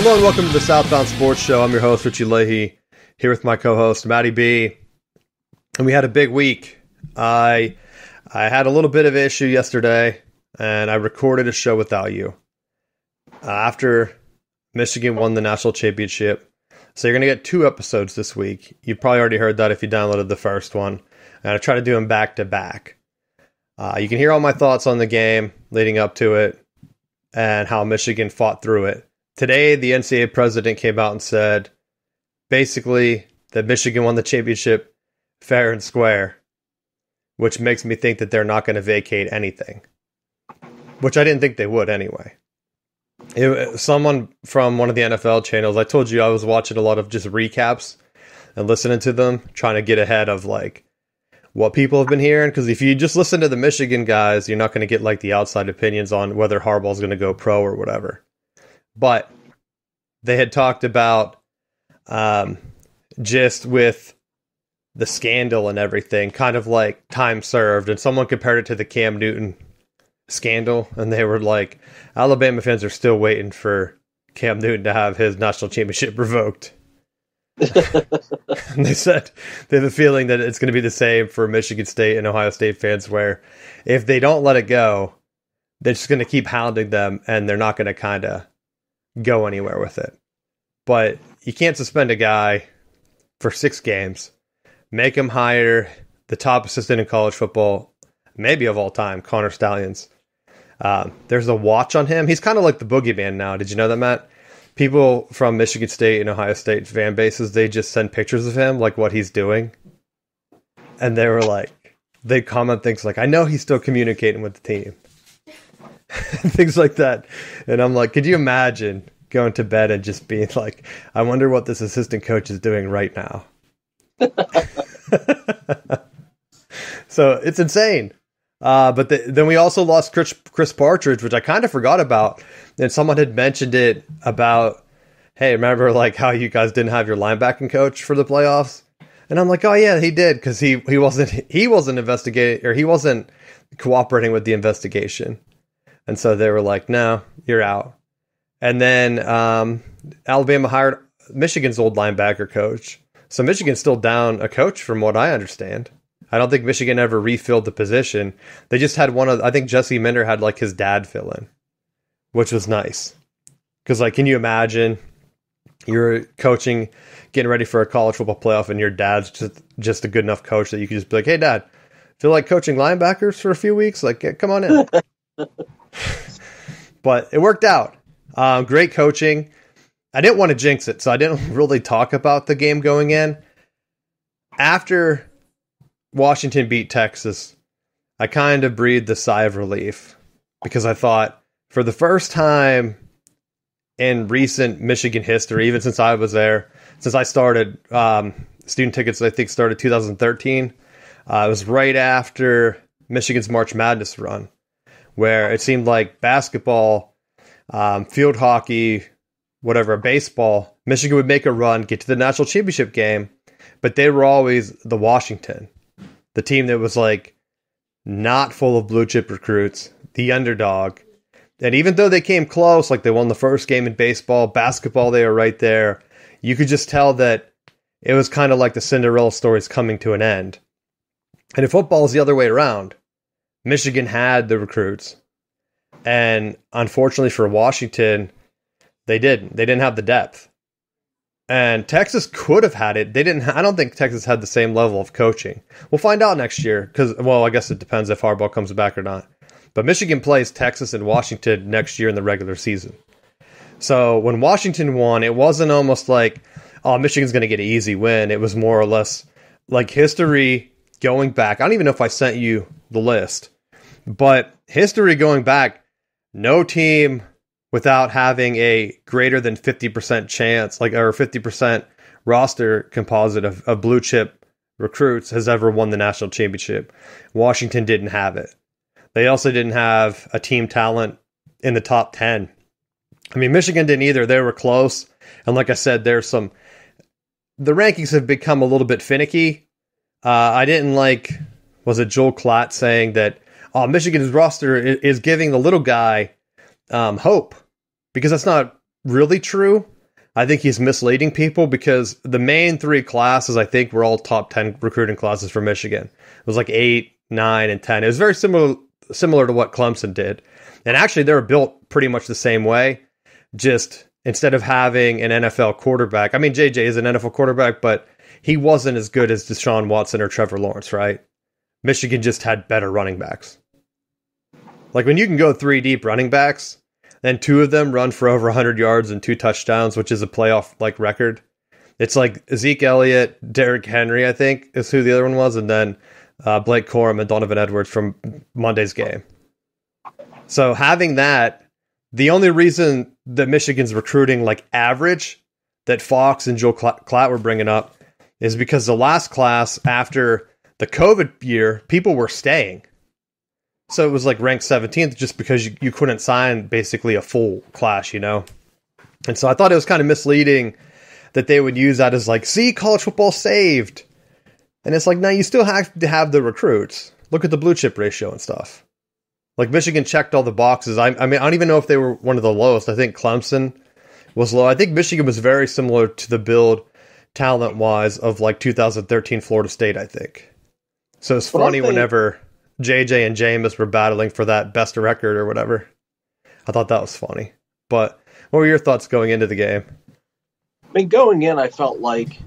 Hello and welcome to the Southbound Sports Show. I'm your host, Richie Leahy, here with my co-host, Matty B. And we had a big week. I had a little bit of an issue yesterday, and I recorded a show without you. After Michigan won the national championship. So you're going to get 2 episodes this week. You probably already heard that if you downloaded the first one. And I try to do them back to back. You can hear all my thoughts on the game leading up to it and how Michigan fought through it. Today, the NCAA president came out and said, basically, that Michigan won the championship fair and square, which makes me think that they're not going to vacate anything, which I didn't think they would anyway. Someone from one of the NFL channels, I told you I was watching a lot of just recaps and listening to them, trying to get ahead of like what people have been hearing. Because if you just listen to the Michigan guys, you're not going to get like the outside opinions on whether Harbaugh's going to go pro or whatever. But they had talked about just with the scandal and everything, kind of like time served. And someone compared it to the Cam Newton scandal. And they were like, Alabama fans are still waiting for Cam Newton to have his national championship revoked. And they said they have a feeling that it's going to be the same for Michigan State and Ohio State fans, where if they don't let it go, they're just going to keep hounding them and they're not going to kind of go anywhere with it. But you can't suspend a guy for 6 games, make him hire the top assistant in college football, maybe of all time, Connor Stalions. There's a watch on him. He's kind of like the boogeyman now. Did you know that, Matt? People from Michigan State and Ohio State fan bases, they just send pictures of him, like what he's doing. And they were like, they comment things like, I know he's still communicating with the team. Things like that. And I'm like, could you imagine going to bed and just being like, I wonder what this assistant coach is doing right now. So it's insane. But then we also lost Chris Partridge, which I kind of forgot about. And someone had mentioned it about, hey, remember like how you guys didn't have your linebacking coach for the playoffs? And I'm like, oh yeah, he did, because he wasn't investigating, or he wasn't cooperating with the investigation. And so they were like, no, you're out. And then Alabama hired Michigan's old linebacker coach. So Michigan's still down a coach from what I understand. I don't think Michigan ever refilled the position. They just had I think Jesse Minder had like his dad fill in, which was nice. Because like, can you imagine you're coaching, getting ready for a college football playoff, and your dad's just a good enough coach that you can just be like, hey dad, feel like coaching linebackers for a few weeks? Like, come on in. But it worked out. Great coaching. I didn't want to jinx it, so I didn't really talk about the game going in. After Washington beat Texas, I kind of breathed a sigh of relief, because I thought, for the first time in recent Michigan history, even since I was there, since I started student tickets, I think started 2013, it was right after Michigan's March Madness run, where it seemed like basketball, field hockey, whatever, baseball, Michigan would make a run, get to the national championship game, but they were always the Washington, the team that was like not full of blue chip recruits, the underdog. And even though they came close, like they won the first game in baseball, basketball, they were right there. You could just tell that it was kind of like the Cinderella stories coming to an end. And in football, is the other way around. Michigan had the recruits. And unfortunately for Washington, they didn't. They didn't have the depth. And Texas could have had it. They didn't. I don't think Texas had the same level of coaching. We'll find out next year, because, well, I guess it depends if Harbaugh comes back or not. But Michigan plays Texas and Washington next year in the regular season. So when Washington won, it wasn't almost like, oh, Michigan's going to get an easy win. It was more or less like history going back. I don't even know if I sent you the list, but history going back, no team without having a greater than 50% chance, like, or 50% roster composite of blue chip recruits has ever won the national championship. Washington didn't have it. They also didn't have a team talent in the top 10. I mean, Michigan didn't either. They were close. And like I said, the rankings have become a little bit finicky. I didn't like, was it Joel Klatt saying that, oh, Michigan's roster is giving the little guy hope, because that's not really true. I think he's misleading people because the main three classes, I think, were all top 10 recruiting classes for Michigan. It was like 8, 9, and 10. It was very similar to what Clemson did. And actually, they were built pretty much the same way. Just instead of having an NFL quarterback, I mean, JJ is an NFL quarterback, but he wasn't as good as Deshaun Watson or Trevor Lawrence, right? Michigan just had better running backs. Like when you can go 3 deep running backs, and 2 of them run for over 100 yards and 2 touchdowns, which is a playoff like record. It's like Zeke Elliott, Derrick Henry, I think, is who the other one was, and then Blake Corum and Donovan Edwards from Monday's game. So having that, the only reason that Michigan's recruiting like average that Fox and Joe Klatt were bringing up is because the last class after the COVID year, people were staying. So it was like ranked 17th just because you couldn't sign basically a full class, you know? And so I thought it was kind of misleading that they would use that as like, see, college football saved. And it's like, no, you still have to have the recruits. Look at the blue chip ratio and stuff. Like Michigan checked all the boxes. I mean, I don't even know if they were one of the lowest. I think Clemson was low. I think Michigan was very similar to the build talent-wise of like 2013 Florida State, I think. So it's funny whenever JJ and Jameis were battling for that best record or whatever. I thought that was funny. But what were your thoughts going into the game? I mean, going in, I felt like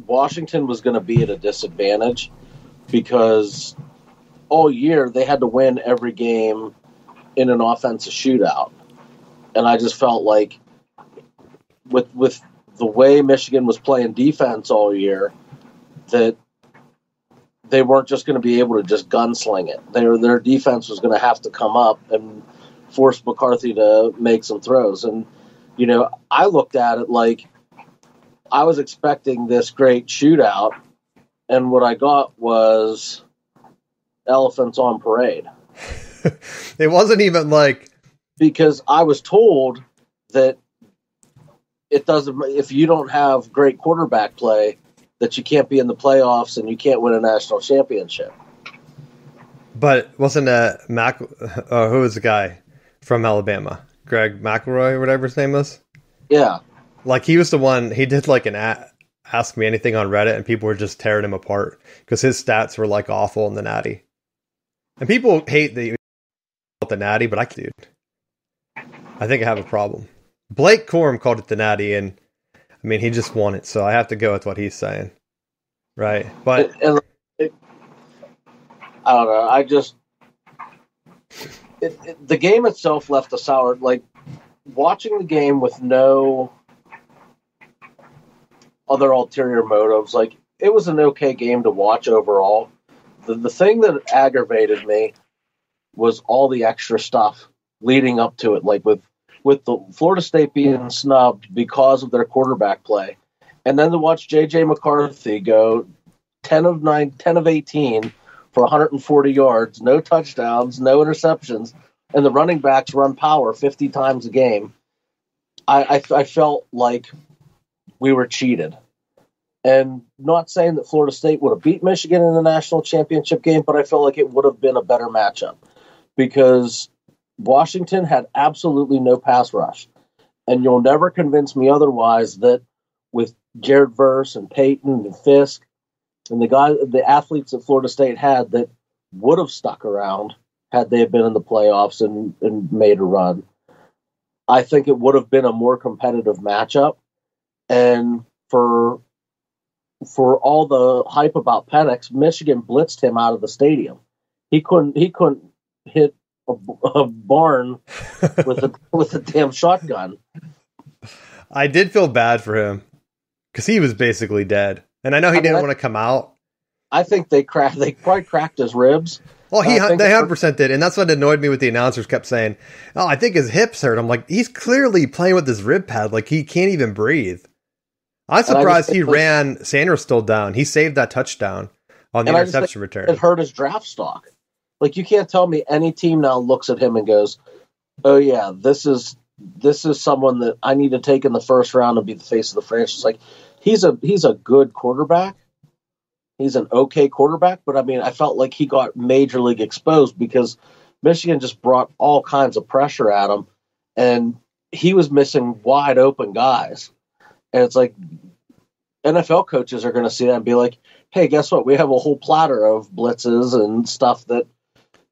Washington was going to be at a disadvantage because all year they had to win every game in an offensive shootout. And I just felt like with the way Michigan was playing defense all year, that they weren't just going to be able to just gunsling it. Their defense was going to have to come up and force McCarthy to make some throws. And, you know, I looked at it like I was expecting this great shootout, and what I got was elephants on parade. It wasn't even like... Because I was told that it doesn't, if you don't have great quarterback play, that you can't be in the playoffs and you can't win a national championship. But wasn't who was the guy from Alabama? Greg McElroy or whatever his name was? Yeah. Like he was the one, he did like an Ask Me Anything on Reddit and people were just tearing him apart because his stats were like awful in the Natty. And people hate the Natty, but I think I have a problem. Blake Corum called it the Natty, and I mean, he just won it, so I have to go with what he's saying. Right. But I don't know. I just... the game itself left a sour... Like, watching the game with no other ulterior motives, like, it was an okay game to watch overall. The thing that aggravated me was all the extra stuff leading up to it, like with the Florida State being snubbed because of their quarterback play. And then to watch J.J. McCarthy go 10 of 18 for 140 yards, no touchdowns, no interceptions, and the running backs run power 50 times a game. I felt like we were cheated. And not saying that Florida State would have beat Michigan in the national championship game, but I felt like it would have been a better matchup because Washington had absolutely no pass rush. And you'll never convince me otherwise that with Jared Verse and Peyton and Fisk and the athletes that Florida State had that would have stuck around had they been in the playoffs and made a run. I think it would have been a more competitive matchup. And for all the hype about Penix, Michigan blitzed him out of the stadium. He couldn't hit a barn with a damn shotgun. I did feel bad for him because he was basically dead, and I know he didn't want to come out. I think they probably cracked his ribs. Well, they 100% did, and that's what annoyed me. What the announcers kept saying, "Oh, I think his hips hurt." I'm like, he's clearly playing with his rib pad, like he can't even breathe. I'm surprised he ran Sanders still down. He saved that touchdown on the interception return. It hurt his draft stock. Like, you can't tell me any team now looks at him and goes, "Oh yeah, this is someone that I need to take in the first round and be the face of the franchise." Like, he's a good quarterback. He's an okay quarterback, but I mean, I felt like he got major league exposed because Michigan just brought all kinds of pressure at him, and he was missing wide open guys. And it's like NFL coaches are going to see that and be like, hey, guess what? We have a whole platter of blitzes and stuff that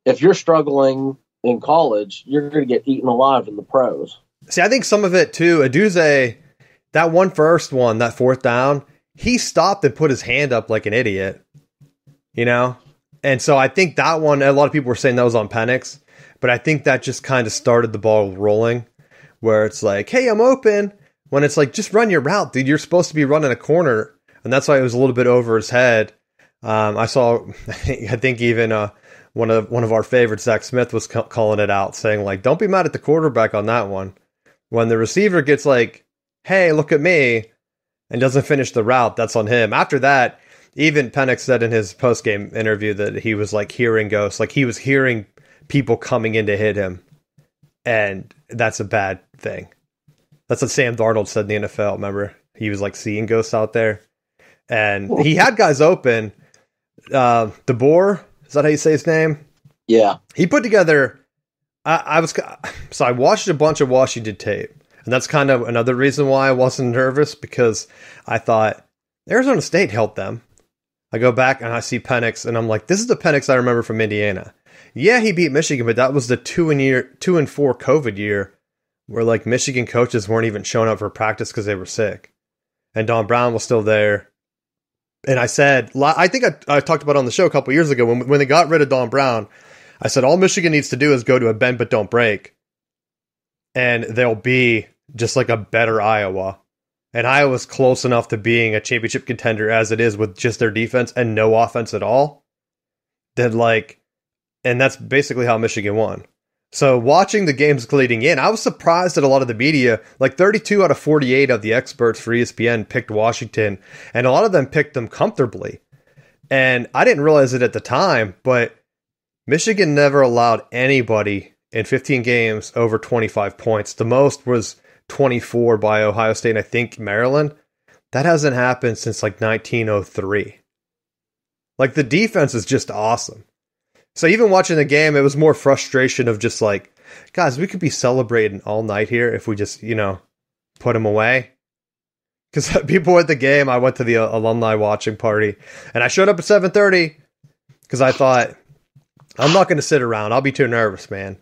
if you're struggling in college, you're going to get eaten alive in the pros. See, I think some of it too, Aduze, that that fourth down, he stopped and put his hand up like an idiot, you know? And so I think that one, a lot of people were saying that was on Penix, but I think that just kind of started the ball rolling where it's like, hey, I'm open. When it's like, just run your route, dude. You're supposed to be running a corner. And that's why it was a little bit over his head. I saw, I think even one of our favorites, Zach Smith, was calling it out, saying like, don't be mad at the quarterback on that one. When the receiver gets like, hey, look at me, and doesn't finish the route, that's on him. After that, even Penix said in his post-game interview that he was like hearing ghosts, like he was hearing people coming in to hit him. And that's a bad thing. That's what Sam Darnold said in the NFL, remember? He was like seeing ghosts out there. And he had guys open. DeBoer, is that how you say his name? Yeah. He put together, I watched a bunch of Washington tape. And that's kind of another reason why I wasn't nervous, because I thought Arizona State helped them. I go back and I see Penix, and I'm like, this is the Penix I remember from Indiana. Yeah, he beat Michigan, but that was the 2-4 COVID year, where like Michigan coaches weren't even showing up for practice because they were sick. And Don Brown was still there. And I said, I think I talked about it on the show a couple years ago, when they got rid of Don Brown, I said, all Michigan needs to do is go to a bend but don't break. And they'll be just like a better Iowa. And Iowa's close enough to being a championship contender as it is with just their defense and no offense at all. And that's basically how Michigan won. So watching the games leading in, I was surprised that a lot of the media, like 32 out of 48 of the experts for ESPN picked Washington, and a lot of them picked them comfortably. And I didn't realize it at the time, but Michigan never allowed anybody in 15 games over 25 points. The most was 24 by Ohio State and I think Maryland. That hasn't happened since like 1903. Like the defense is just awesome. So even watching the game, it was more frustration of just like, guys, we could be celebrating all night here if we just, put them away. Because people at the game, I went to the alumni watching party, and I showed up at 7:30 because I thought, I'm not going to sit around. I'll be too nervous, man,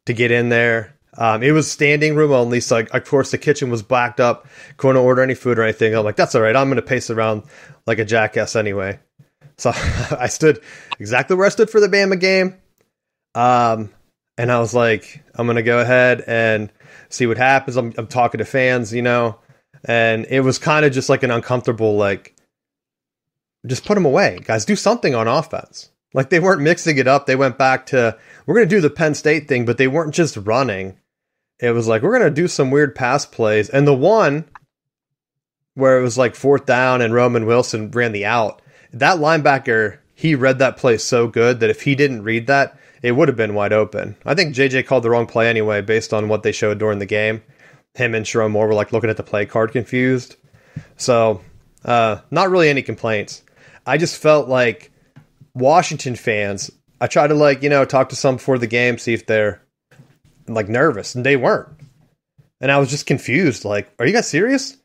to get in there. It was standing room only, so of course the kitchen was backed up. Couldn't order any food or anything. I'm like, that's all right. I'm going to pace around like a jackass anyway. So I stood exactly where I stood for the Bama game. And I was like, I'm going to go ahead and see what happens. I'm talking to fans, and it was kind of just like an uncomfortable, like, just put them away. Guys, do something on offense. Like they weren't mixing it up. They went back to, we're going to do the Penn State thing, but they weren't just running. It was like, we're going to do some weird pass plays. And the one where it was like 4th down and Roman Wilson ran the out, that linebacker, he read that play so good that if he didn't read that, it would have been wide open. I think JJ called the wrong play anyway, based on what they showed during the game. Him and Sharon Moore were like looking at the play card confused. So, not really any complaints. I just felt like Washington fans, I tried to talk to some before the game, see if they're like nervous, and they weren't. And I was just confused. Like, are you guys serious?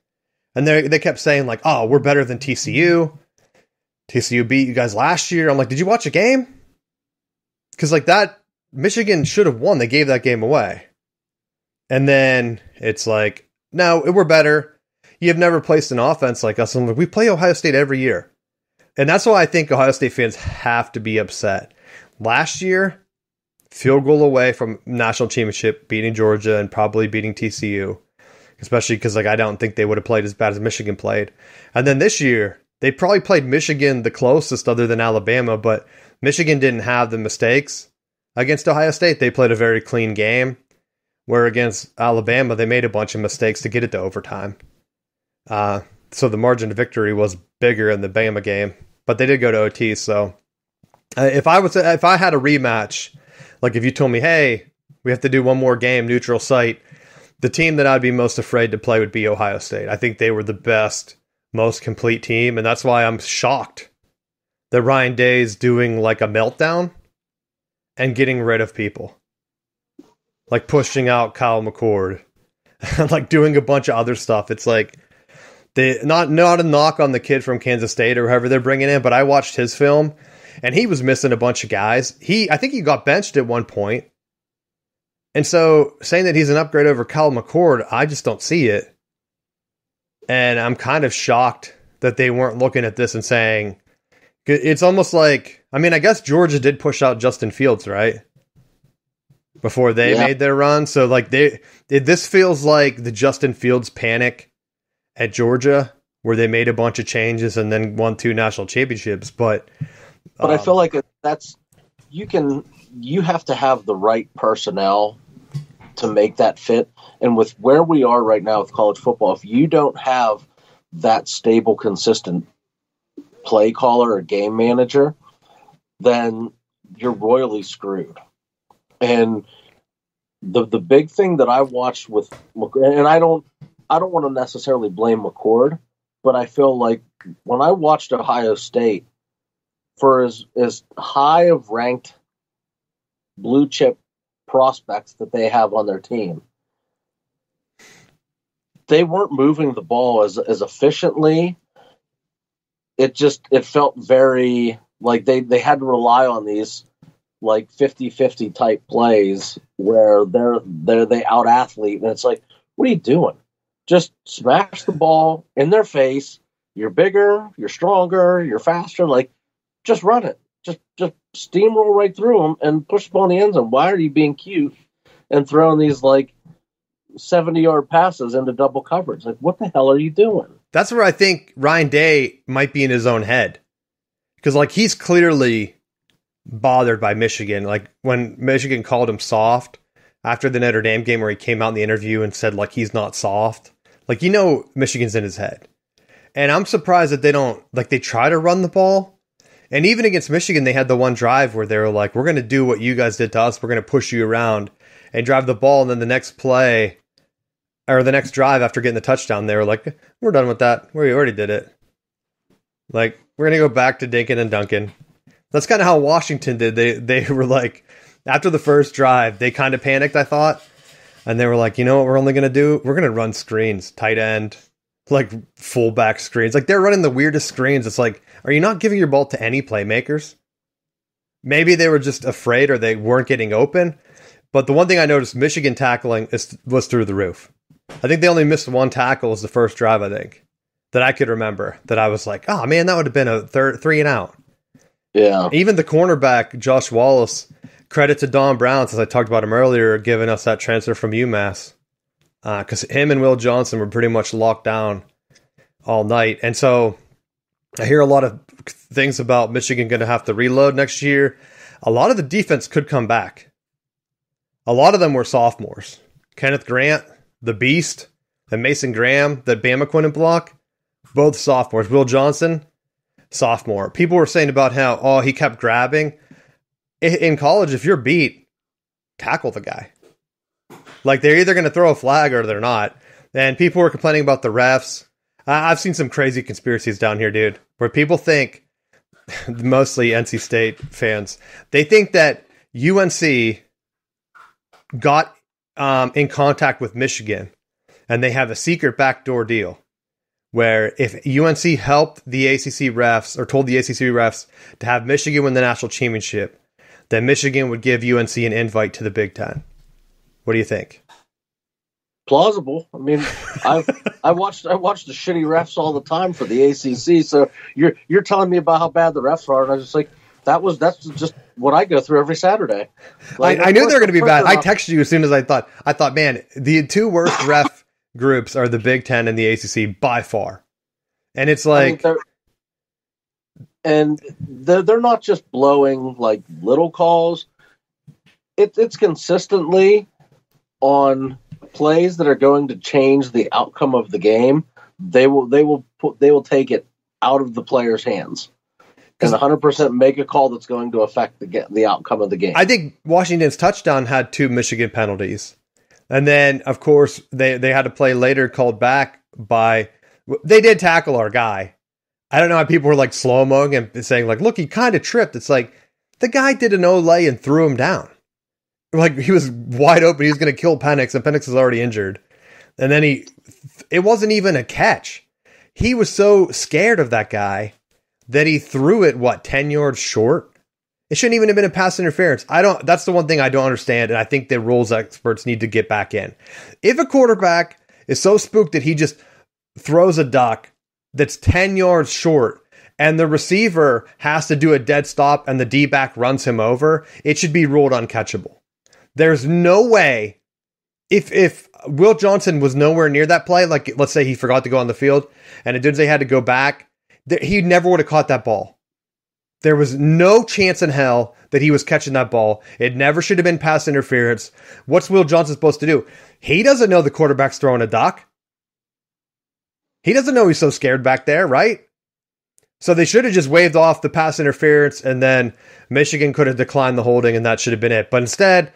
And they kept saying like, oh, we're better than TCU. TCU beat you guys last year. I'm like, did you watch a game? Because like that, Michigan should have won. They gave that game away. And then it's like, no, we're better. You have never placed an offense like us. I'm like, we play Ohio State every year. And that's why I think Ohio State fans have to be upset. Last year, field goal away from national championship, beating Georgia and probably beating TCU. Especially because like I don't think they would have played as bad as Michigan played. And then this year, they probably played Michigan the closest other than Alabama, but Michigan didn't have the mistakes against Ohio State. They played a very clean game, where against Alabama, they made a bunch of mistakes to get it to overtime. So the margin of victory was bigger in the Bama game, but they did go to OT. So if I had a rematch, like if you told me, hey, we have to do one more game, neutral site, the team that I'd be most afraid to play would be Ohio State. I think they were the best, most complete team, and that's why I'm shocked that Ryan Day's doing like a meltdown and getting rid of people. Like pushing out Kyle McCord like doing a bunch of other stuff. It's like they not a knock on the kid from Kansas State or whoever they're bringing in, but I watched his film and he was missing a bunch of guys. I think he got benched at one point. And so saying that he's an upgrade over Kyle McCord, I just don't see it. And I'm kind of shocked that they weren't looking at this and saying, it's almost like, I mean, I guess Georgia did push out Justin Fields, right? Before they made their run. So like this feels like the Justin Fields panic at Georgia, where they made a bunch of changes and then won 2 national championships. But I feel like you have to have the right personnel to make that fit. And with where we are right now with college football, if you don't have that stable, consistent play caller or game manager, then you're royally screwed. And the big thing that I watched with, and I don't want to necessarily blame McCord, but I feel like when I watched Ohio State, for as high of ranked blue chip prospects that they have on their team, they weren't moving the ball as efficiently. It felt very like they had to rely on these like 50-50 type plays where they out athlete, and it's like, what are you doing? Just smash the ball in their face. You're bigger, you're stronger, you're faster. Like, just run it. Just steamroll right through them and push the ball in the end zone. Why are you being cute and throwing these like 70-yard passes into double coverage? Like, what the hell are you doing? That's where I think Ryan Day might be in his own head. Because, like, he's clearly bothered by Michigan. Like, when Michigan called him soft after the Notre Dame game, where he came out in the interview and said, like, he's not soft. Like, Michigan's in his head. And I'm surprised that they try to run the ball. And even against Michigan, they had the one drive where they were like, we're going to do what you guys did to us. We're going to push you around and drive the ball. And then the next play, or the next drive after getting the touchdown, they were like, we're done with that. We already did it. Like, we're going to go back to Dinkin and Duncan. That's kind of how Washington did. They were like, after the first drive, they kind of panicked, I thought. And they were like, you know what we're only going to do? We're going to run screens, tight end, like fullback screens. Like, they're running the weirdest screens. It's like, are you not giving your ball to any playmakers? Maybe they were just afraid or they weren't getting open. But the one thing I noticed, Michigan tackling was through the roof. I think they only missed one tackle as the first drive, I think, that I could remember. That I was like, oh, man, that would have been a 3 and out. Yeah. Even the cornerback, Josh Wallace, credit to Don Brown, since I talked about him earlier, giving us that transfer from UMass. Because him and Will Johnson were pretty much locked down all night. And so I hear a lot of things about Michigan going to have to reload next year. A lot of the defense could come back. A lot of them were sophomores. Kenneth Grant, the Beast, and Mason Graham, that Bama couldn't block, both sophomores. Will Johnson, sophomore. People were saying about how, he kept grabbing. In college, if you're beat, tackle the guy. Like, they're either going to throw a flag or they're not. And people were complaining about the refs. I've seen some crazy conspiracies down here, dude, where people think, mostly NC State fans, they think that UNC got in contact with Michigan and they have a secret backdoor deal where if UNC helped the ACC refs or told the ACC refs to have Michigan win the national championship, then Michigan would give UNC an invite to the Big Ten. What do you think? Plausible. I mean, I watched the shitty refs all the time for the ACC. So you're telling me about how bad the refs are, and I was just like, that's just what I go through every Saturday. Like, I knew they were going to be bad. I texted you as soon as I thought, man, the two worst ref groups are the Big Ten and the ACC by far. And it's like, they're not just blowing like little calls. It's consistently on plays that are going to change the outcome of the game. They will take it out of the player's hands and 100% make a call that's going to affect the outcome of the game. I think Washington's touchdown had 2 Michigan penalties. And then, of course, they had a play later called back by... They did tackle our guy. I don't know how people were like slow-moing and saying, like, look, he kind of tripped. It's like, the guy did an Olay and threw him down. Like, he was wide open. He was going to kill Penix, and Penix is already injured. And then it wasn't even a catch. He was so scared of that guy that he threw it, 10 yards short? It shouldn't even have been a pass interference. That's the one thing I don't understand, and I think the rules experts need to get back in. If a quarterback is so spooked that he just throws a duck that's 10 yards short, and the receiver has to do a dead stop and the D-back runs him over, it should be ruled uncatchable. There's no way, if Will Johnson was nowhere near that play, like let's say he forgot to go on the field, and Odunze had to go back, he never would have caught that ball. There was no chance in hell that he was catching that ball. It never should have been pass interference. What's Will Johnson supposed to do? He doesn't know the quarterback's throwing a duck. He doesn't know he's so scared back there, right? So they should have just waved off the pass interference, and then Michigan could have declined the holding, and that should have been it. But instead,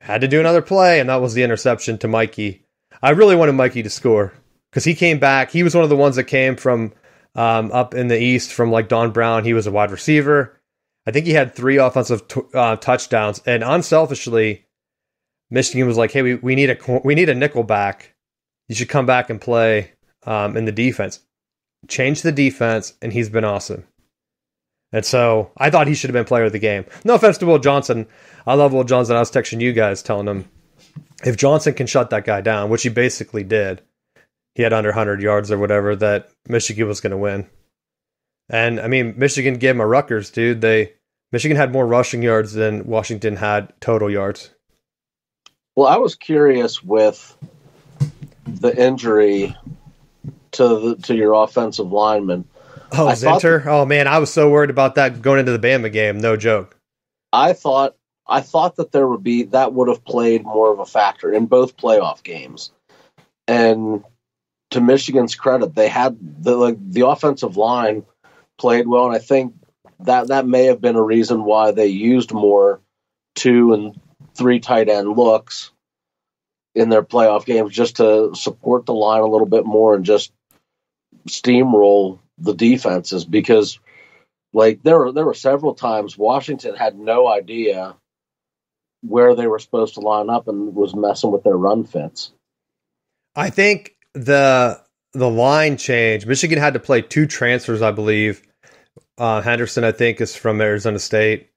had to do another play, and that was the interception to Mikey. I really wanted Mikey to score because he came back. He was one of the ones that came from up in the East from like Don Brown. He was a wide receiver. I think he had 3 offensive touchdowns. And unselfishly, Michigan was like, "Hey, we need a nickel back. You should come back and play in the defense." Change the defense, and he's been awesome. And so I thought he should have been player of the game. No offense to Will Johnson. I love Will Johnson. I was texting you guys telling him if Johnson can shut that guy down, which he basically did. He had under 100 yards or whatever, that Michigan was going to win. And, I mean, Michigan gave him a Rutgers, dude. Michigan had more rushing yards than Washington had total yards. Well, I was curious with the injury to your offensive lineman. Oh, Zinter? Oh, man, I was so worried about that going into the Bama game. No joke. I thought that would have played more of a factor in both playoff games. And to Michigan's credit, they had the offensive line played well, and I think that may have been a reason why they used more 2 and 3 tight end looks in their playoff games, just to support the line a little bit more and just steamroll the defenses, because like there were several times Washington had no idea where they were supposed to line up and was messing with their run fits. I think the line change, Michigan had to play 2 transfers, I believe. Henderson, I think, is from Arizona State,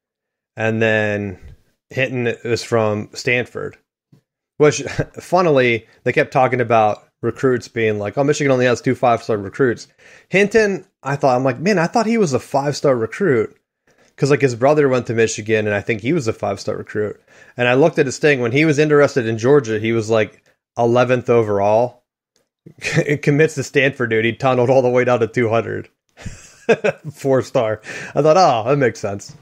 and then Hinton is from Stanford. Which, funnily, they kept talking about recruits being like, "Oh, Michigan only has 2 5-star recruits." Hinton, I thought he was a 5-star recruit because like his brother went to Michigan, and I think he was a 5-star recruit. And I looked at his thing when he was interested in Georgia. He was like 11th overall. It commits to Stanford, dude. He tunneled all the way down to 200. 4-star. I thought, oh, that makes sense.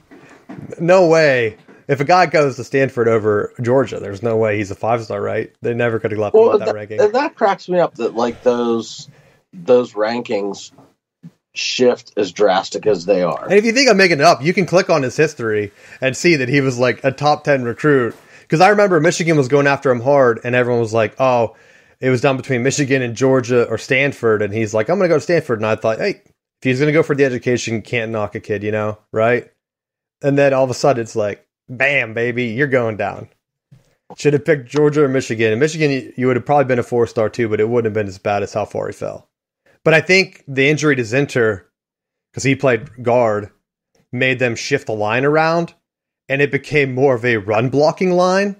No way. If a guy goes to Stanford over Georgia, there's no way he's a 5-star, right? They never could have left him with that ranking. And that cracks me up that like those rankings shift as drastic as they are. And if you think I'm making it up, you can click on his history and see that he was like a top 10 recruit. Because I remember Michigan was going after him hard, and everyone was like, oh, it was down between Michigan and Georgia or Stanford. And he's like, I'm going to go to Stanford. And I thought, hey, if he's going to go for the education, can't knock a kid, right? And then all of a sudden it's like, bam, baby, you're going down. Should have picked Georgia or Michigan. And Michigan, you would have probably been a 4-star too, but it wouldn't have been as bad as how far he fell. But I think the injury to Zinter, because he played guard, made them shift the line around, and it became more of a run-blocking line.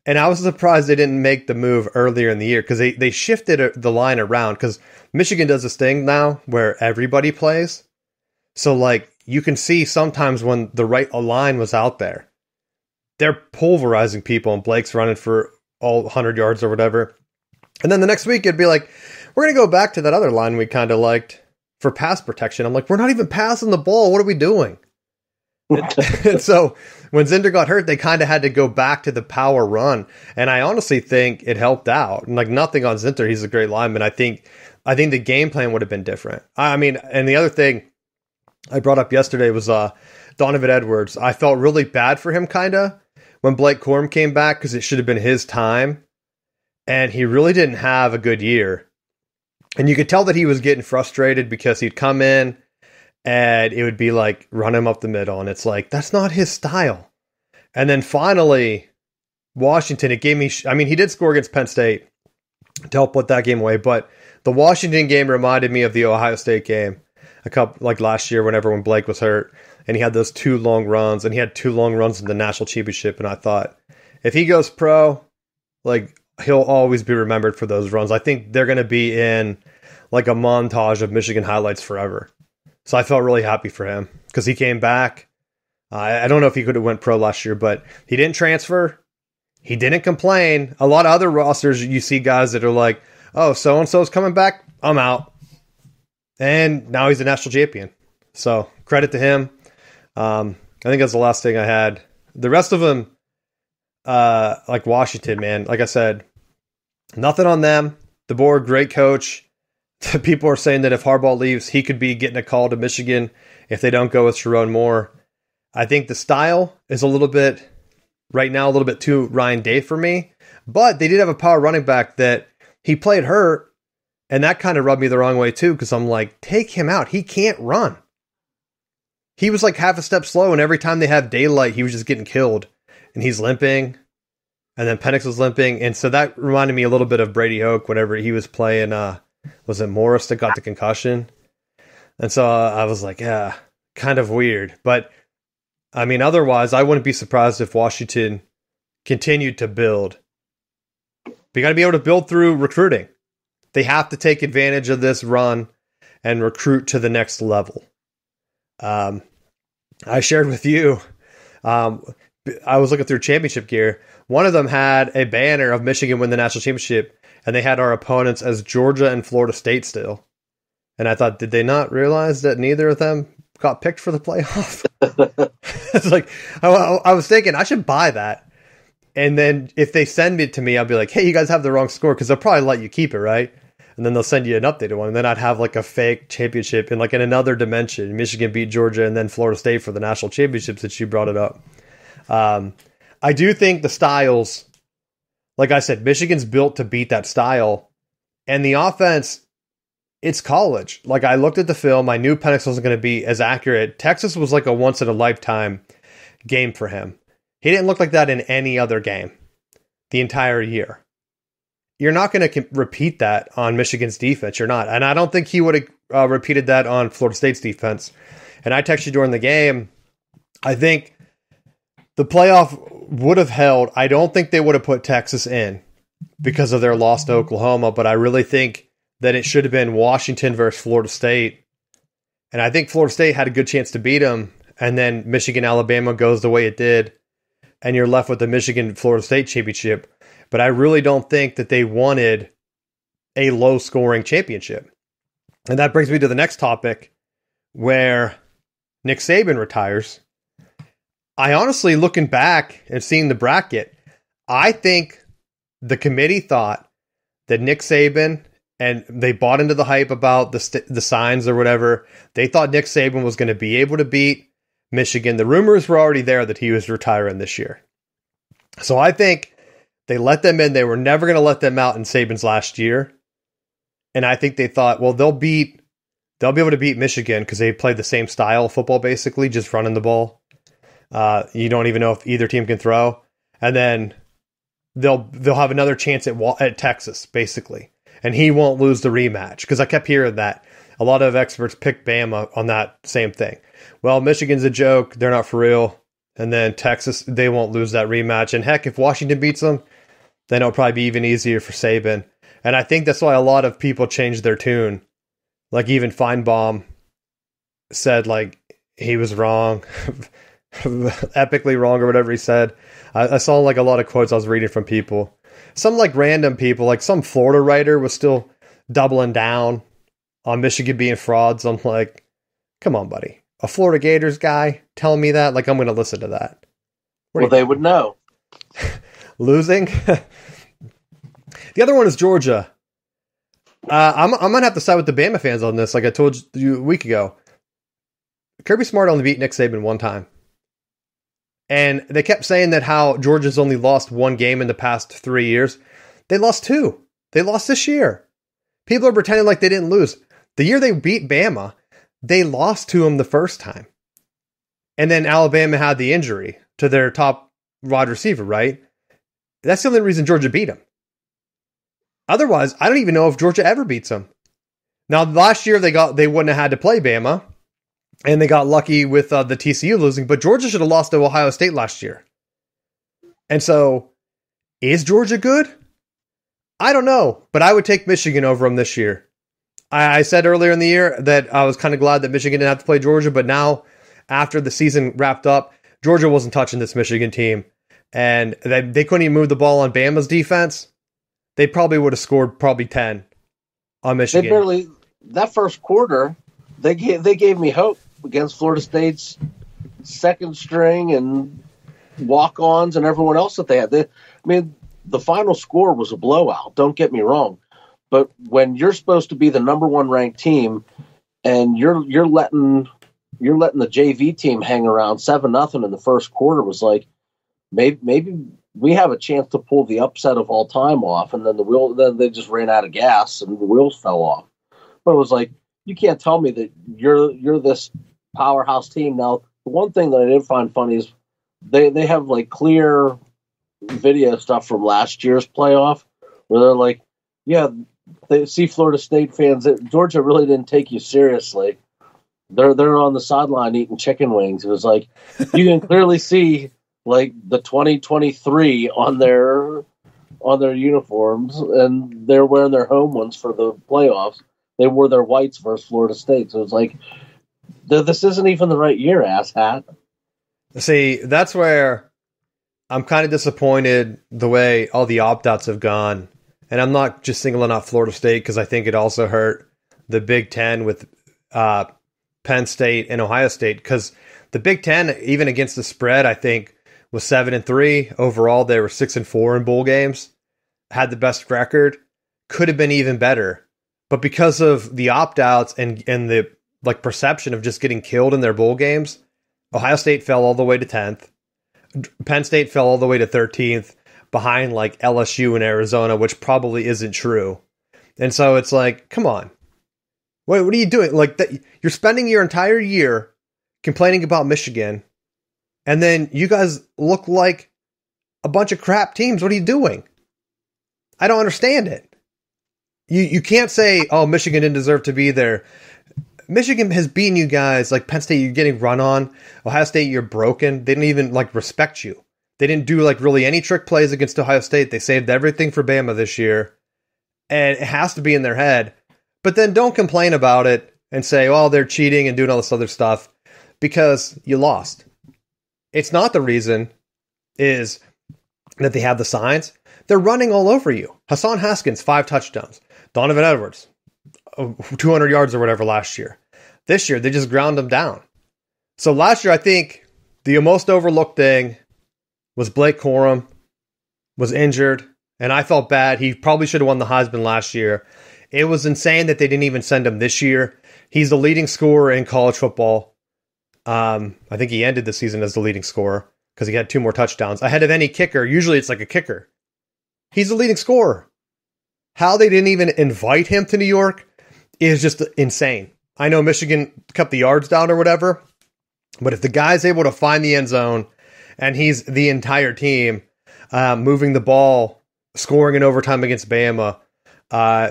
And I was surprised they didn't make the move earlier in the year, because they shifted the line around, because Michigan does this thing now where everybody plays. So, like, you can see sometimes when the right line was out there, they're pulverizing people, and Blake's running for all 100 yards or whatever. And then the next week, it'd be like, we're going to go back to that other line we kind of liked for pass protection. I'm like, we're not even passing the ball. What are we doing? And so when Zinder got hurt, they kind of had to go back to the power run. And I honestly think it helped out. And like, nothing on Zinder. He's a great lineman. I think the game plan would have been different. I mean, and the other thing I brought up yesterday was Donovan Edwards. I felt really bad for him kind of when Blake Corum came back, because it should have been his time. And he really didn't have a good year. And you could tell that he was getting frustrated, because he'd come in and it would be like, run him up the middle. And it's like, that's not his style. And then finally, Washington, it gave me, he did score against Penn State. to help put that game away. But the Washington game reminded me of the Ohio State game a couple like last year when Blake was hurt and he had those 2 long runs and he had 2 long runs in the national championship. And I thought if he goes pro, like he'll always be remembered for those runs. I think they're going to be in like a montage of Michigan highlights forever. So I felt really happy for him because he came back. I don't know if he could have went pro last year, but he didn't transfer. He didn't complain. A lot of other rosters, you see guys that are like, oh, so-and-so's coming back. I'm out. And now he's a national champion. So credit to him. I think that's the last thing I had. The rest of them, like Washington, man, like I said, nothing on them. The board, great coach. People are saying that if Harbaugh leaves, he could be getting a call to Michigan if they don't go with Sharon Moore. I think the style is a little bit too Ryan Day for me. But they did have a power running back that he played hurt, and that kind of rubbed me the wrong way too, because I'm like, take him out. He can't run. He was like half a step slow, and every time they have daylight, he was just getting killed. And he's limping, and then Penix was limping. And so that reminded me a little bit of Brady Hoke whenever he was playing, was it Morris that got the concussion? And so I was like, yeah, kind of weird. But, I mean, otherwise, I wouldn't be surprised if Washington continued to build. But you got to be able to build through recruiting. They have to take advantage of this run and recruit to the next level. I shared with you, I was looking through championship gear. One of them had a banner of Michigan win the national championship, and they had our opponents as Georgia and Florida State still. And I thought, did they not realize that neither of them got picked for the playoff? It's like, I was thinking I should buy that. And then if they send it to me, I'll be like, hey, you guys have the wrong score, because they'll probably let you keep it, right? And then they'll send you an updated one. And then I'd have like a fake championship in like in another dimension. Michigan beat Georgia and then Florida State for the national championship since you brought it up. I do think the styles, like I said, Michigan's built to beat that style. And the offense, it's college. Like I looked at the film, I knew Penix wasn't going to be as accurate. Texas was like a once in a lifetime game for him. He didn't look like that in any other game the entire year. You're not going to repeat that on Michigan's defense. You're not. And I don't think he would have repeated that on Florida State's defense. And I texted you during the game, I think the playoff would have held. I don't think they would have put Texas in because of their loss to Oklahoma, but I really think that it should have been Washington versus Florida State. And I think Florida State had a good chance to beat them. And then Michigan-Alabama goes the way it did. And you're left with the Michigan-Florida State championship. But I really don't think that they wanted a low-scoring championship. And that brings me to the next topic, where Nick Saban retires. I honestly, looking back and seeing the bracket, I think the committee thought that Nick Saban, and they bought into the hype about the signs or whatever, they thought Nick Saban was going to be able to beat Michigan. The rumors were already there that he was retiring this year. So I think they let them in. They were never going to let them out in Saban's last year. And I think they thought, well, they'll be able to beat Michigan because they play the same style of football, basically, just running the ball. You don't even know if either team can throw. And then they'll have another chance at Texas, basically. And he won't lose the rematch, because I kept hearing that. A lot of experts picked Bama on that same thing. Well, Michigan's a joke. They're not for real. And then Texas, they won't lose that rematch. And heck, if Washington beats them, then it'll probably be even easier for Saban. And I think that's why a lot of people changed their tune. Like even Feinbaum said like he was wrong, epically wrong or whatever he said. I saw like a lot of quotes I was reading from people. Some like random people, like some Florida writer was still doubling down on Michigan being frauds. I'm like, come on, buddy. A Florida Gators guy telling me that? Like, I'm going to listen to that. Well, they would know. Losing? The other one is Georgia. I'm going to have to side with the Bama fans on this, like I told you a week ago. Kirby Smart only beat Nick Saban one time. And they kept saying that how Georgia's only lost one game in the past 3 years. They lost 2. They lost this year. People are pretending like they didn't lose. The year they beat Bama, they lost to them the first time. And then Alabama had the injury to their top wide receiver, right? That's the only reason Georgia beat them. Otherwise, I don't even know if Georgia ever beats them. Now, last year they wouldn't have had to play Bama, and they got lucky with the TCU losing, but Georgia should have lost to Ohio State last year. And so, is Georgia good? I don't know, but I would take Michigan over them this year. I said earlier in the year that I was kind of glad that Michigan didn't have to play Georgia, but now, after the season wrapped up, Georgia wasn't touching this Michigan team, and they couldn't even move the ball on Bama's defense. They probably would have scored 10 on Michigan. They barely, that first quarter, they gave me hope against Florida State's second string and walk-ons and everyone else that they had. The final score was a blowout. Don't get me wrong, but when you're supposed to be the number one ranked team and you're letting the JV team hang around 7-0 in the first quarter, was like maybe we have a chance to pull the upset of all time off, and then they just ran out of gas and the wheels fell off. But it was like, you can't tell me that you're this powerhouse team. Now, the one thing that I did find funny is they have like clear video stuff from last year's playoff where they're like, yeah, they see Florida State fans that Georgia really didn't take you seriously. They're on the sideline eating chicken wings. It was like, you can clearly see like the 2023 on their uniforms, and they're wearing their home ones for the playoffs. They wore their whites versus Florida State. So it's like, this isn't even the right year, asshat. See, that's where I'm kind of disappointed the way all the opt-outs have gone. And I'm not just singling out Florida State because I think it also hurt the Big Ten with Penn State and Ohio State. Because the Big Ten, even against the spread, I think was 7-3 overall. They were 6-4 in bowl games. Had the best record. Could have been even better. But because of the opt-outs and the like perception of just getting killed in their bowl games, Ohio State fell all the way to 10th. Penn State fell all the way to 13th behind like LSU and Arizona, which probably isn't true. And so it's like, come on. What are you doing? Like you're spending your entire year complaining about Michigan, and then you guys look like a bunch of crap teams. What are you doing? I don't understand it. You can't say, oh, Michigan didn't deserve to be there. Michigan has beaten you guys. Like Penn State, you're getting run on. Ohio State, you're broken. They didn't even like respect you. They didn't do like really any trick plays against Ohio State. They saved everything for Bama this year. And it has to be in their head. But then don't complain about it and say, oh, they're cheating and doing all this other stuff because you lost. It's not the reason is that they have the signs. They're running all over you. Hassan Haskins, 5 touchdowns. Donovan Edwards, 200 yards or whatever last year. This year, they just ground them down. So last year, I think the most overlooked thing was Blake Corum was injured, and I felt bad. He probably should have won the Heisman last year. It was insane that they didn't even send him this year. He's the leading scorer in college football. I think he ended the season as the leading scorer because he had 2 more touchdowns ahead of any kicker. Usually it's like a kicker. He's the leading scorer. How they didn't even invite him to New York is just insane. I know Michigan cut the yards down or whatever, but if the guy's able to find the end zone and he's the entire team moving the ball, scoring in overtime against Bama,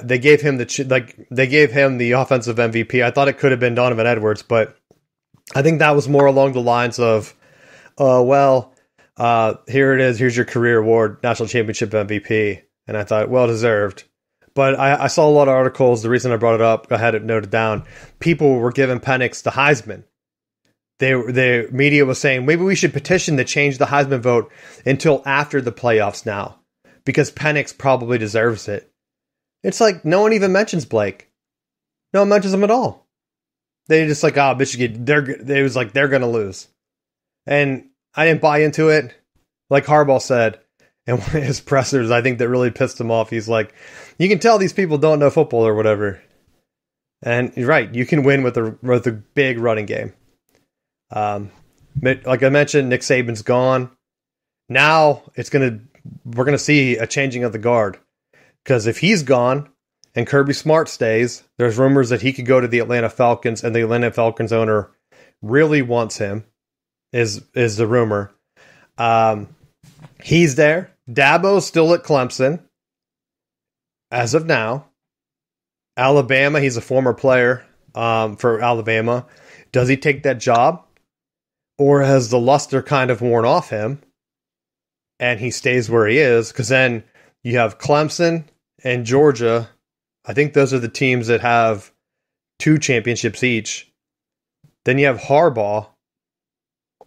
they gave him the offensive MVP. I thought it could have been Donovan Edwards, but I think that was more along the lines of, here it is. Here's your career award, national championship MVP. And I thought, well deserved. But I saw a lot of articles. The reason I brought it up, I had it noted down. People were giving Penix the Heisman. The media was saying, maybe we should petition to change the Heisman vote until after the playoffs now, because Penix probably deserves it. It's like, no one even mentions Blake. No one mentions him at all. They just like, Michigan, they're going to lose. And I didn't buy into it. Like Harbaugh said, and one of his pressers, I think that really pissed him off. He's like, you can tell these people don't know football or whatever. And you're right. You can win with a big running game. Like I mentioned, Nick Saban's gone. Now we're going to see a changing of the guard. Because if he's gone and Kirby Smart stays, there's rumors that he could go to the Atlanta Falcons, and the Atlanta Falcons owner really wants him, is the rumor. He's there. Dabo's still at Clemson. as of now, Alabama, he's a former player for Alabama. Does he take that job? Or has the luster kind of worn off him and he stays where he is? Because then you have Clemson and Georgia. I think those are the teams that have 2 championships each. Then you have Harbaugh.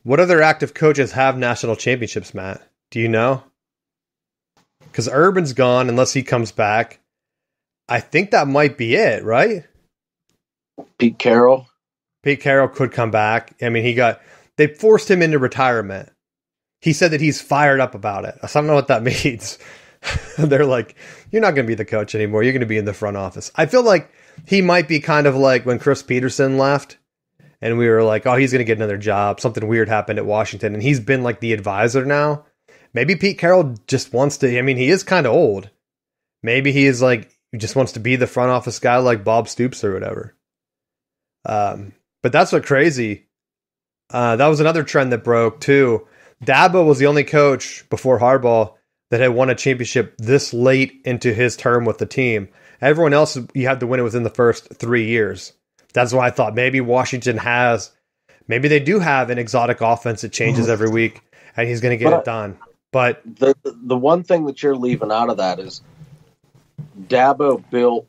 What other active coaches have national championships, Matt? Do you know? Because Urban's gone unless he comes back. I think that might be it, right? Pete Carroll. Pete Carroll could come back. I mean, they forced him into retirement. He said that he's fired up about it. I don't know what that means. They're like, you're not going to be the coach anymore. You're going to be in the front office. I feel like he might be kind of like when Chris Peterson left and we were like, oh, he's going to get another job. Something weird happened at Washington and he's been like the advisor now. Maybe Pete Carroll just wants to, I mean, he is kind of old. Maybe he is like, he just wants to be the front office guy like Bob Stoops or whatever. But that's what crazy. That was another trend that broke too. Dabo was the only coach before Harbaugh that had won a championship this late into his term with the team. Everyone else, you had to win it within the first 3 years. That's why I thought maybe maybe they do have an exotic offense that changes every week, and he's going to get it done. But the one thing that you're leaving out of that is Dabo built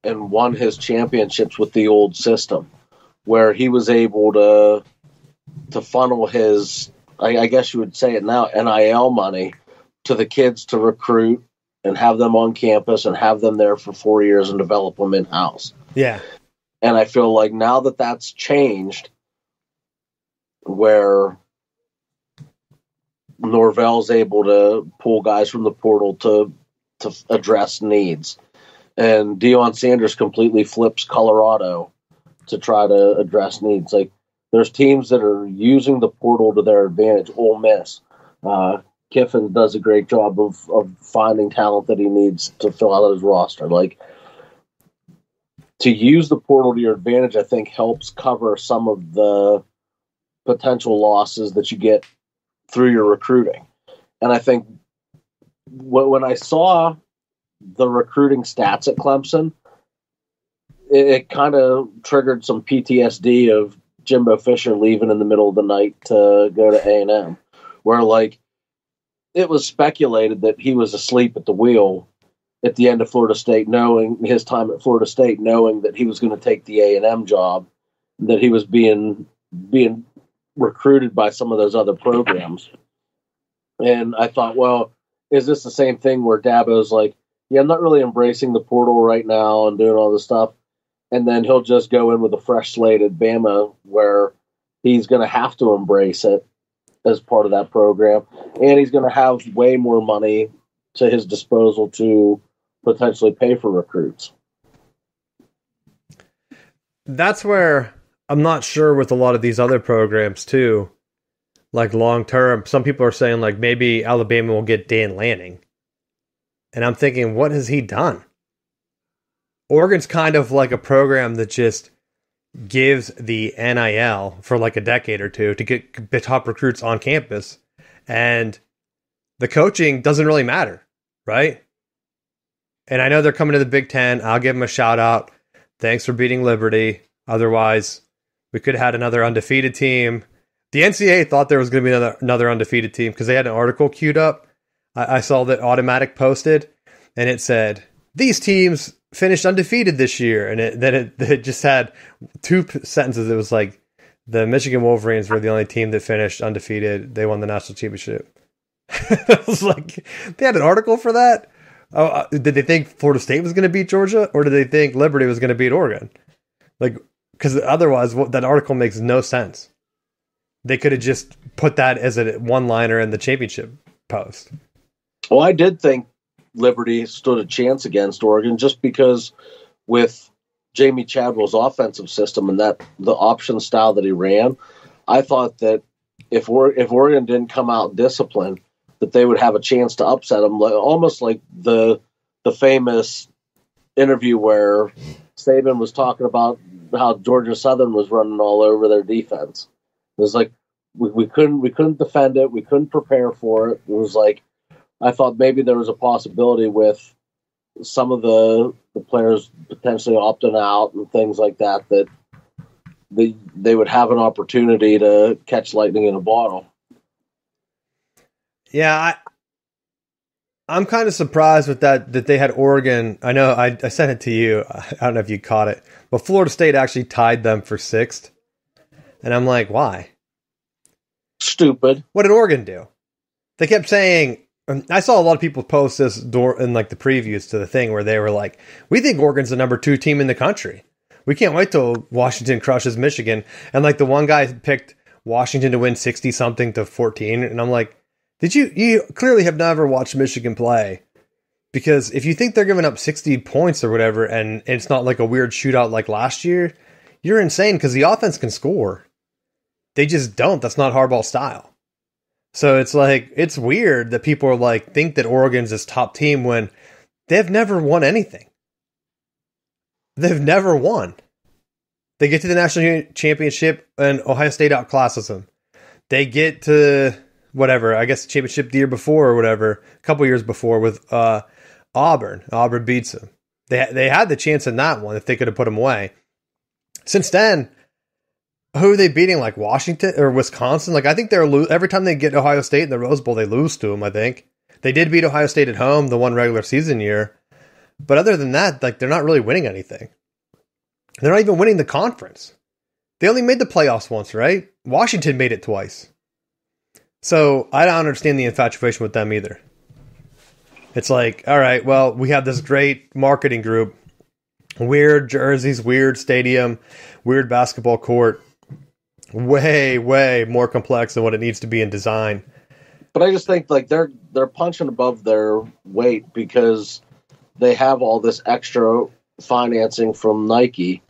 and won his championships with the old system, where he was able to funnel his, I guess you would say it now, NIL money to the kids to recruit and have them on campus and have them there for 4 years and develop them in-house. Yeah. And I feel like now that that's changed, where Norvell's able to pull guys from the portal to address needs, and Deion Sanders completely flips Colorado to try to address needs. Like, there's teams that are using the portal to their advantage. Ole Miss. Kiffin does a great job of finding talent that he needs to fill out his roster. Like, to use the portal to your advantage, I think helps cover some of the potential losses that you get through your recruiting. And I think when I saw the recruiting stats at Clemson, it kind of triggered some PTSD of Jimbo Fisher leaving in the middle of the night to go to A&M, where, like, it was speculated that he was asleep at the wheel at the end of Florida State, knowing his time at Florida State, knowing that he was going to take the A&M job, that he was being recruited by some of those other programs. And I thought, well, is this the same thing where Dabo's like, yeah, I'm not really embracing the portal right now and doing all this stuff, and then he'll just go in with a fresh slate at Bama where he's going to have to embrace it as part of that program, and he's going to have way more money to his disposal to potentially pay for recruits. That's where I'm not sure with a lot of these other programs too, like long term. Some people are saying like maybe Alabama will get Dan Lanning. And I'm thinking, what has he done? Oregon's kind of like a program that just gives the NIL for like a decade or two to get the top recruits on campus. And the coaching doesn't really matter, right? And I know they're coming to the Big Ten. I'll give them a shout out. Thanks for beating Liberty. Otherwise, we could have had another undefeated team. The NCAA thought there was going to be another undefeated team because they had an article queued up. I saw that Automatic posted, and it said, these teams finished undefeated this year. And it just had 2 sentences. It was like, the Michigan Wolverines were the only team that finished undefeated. They won the national championship. I was like, they had an article for that? Oh, did they think Florida State was going to beat Georgia? Or did they think Liberty was going to beat Oregon? Like, because otherwise, that article makes no sense. They could have just put that as a one-liner in the championship post. Well, I did think Liberty stood a chance against Oregon just because with Jamie Chadwell's offensive system and that the option style that he ran, I thought that if Oregon didn't come out disciplined, that they would have a chance to upset them, almost like the famous interview where Saban was talking about how Georgia Southern was running all over their defense. It was like we couldn't defend it, we couldn't prepare for it. It was like I thought maybe there was a possibility with some of the players potentially opting out and things like that, that they would have an opportunity to catch lightning in a bottle. Yeah, I'm kind of surprised with that they had Oregon. I know I sent it to you. I don't know if you caught it, but Florida State actually tied them for 6th. And I'm like, why? Stupid. What did Oregon do? They kept saying, I saw a lot of people post this in like the previews to the thing where they were like, we think Oregon's the number 2 team in the country. We can't wait till Washington crushes Michigan. And like the one guy picked Washington to win 60 something to 14. And I'm like, you clearly have never watched Michigan play, because if you think they're giving up 60 points or whatever, and it's not like a weird shootout like last year, you're insane, because the offense can score. They just don't. That's not hardball style. So it's like, it's weird that people are like, think that Oregon's this top team when they've never won anything. They've never won. They get to the national championship and Ohio State outclasses them. They get to whatever, I guess the championship the year before or whatever, a couple years before with Auburn. Auburn beats them. They had the chance in that one if they could have put them away. Since then, who are they beating? Like Washington or Wisconsin? Like I think they're every time they get Ohio State in the Rose Bowl, they lose to them. I think they did beat Ohio State at home the one regular season year, but other than that, like they're not really winning anything. They're not even winning the conference. They only made the playoffs once, right? Washington made it twice. So I don't understand the infatuation with them either. It's like, all right, well, we have this great marketing group, weird jerseys, weird stadium, weird basketball court, way, way more complex than what it needs to be in design. But I just think like they're punching above their weight because they have all this extra financing from Nike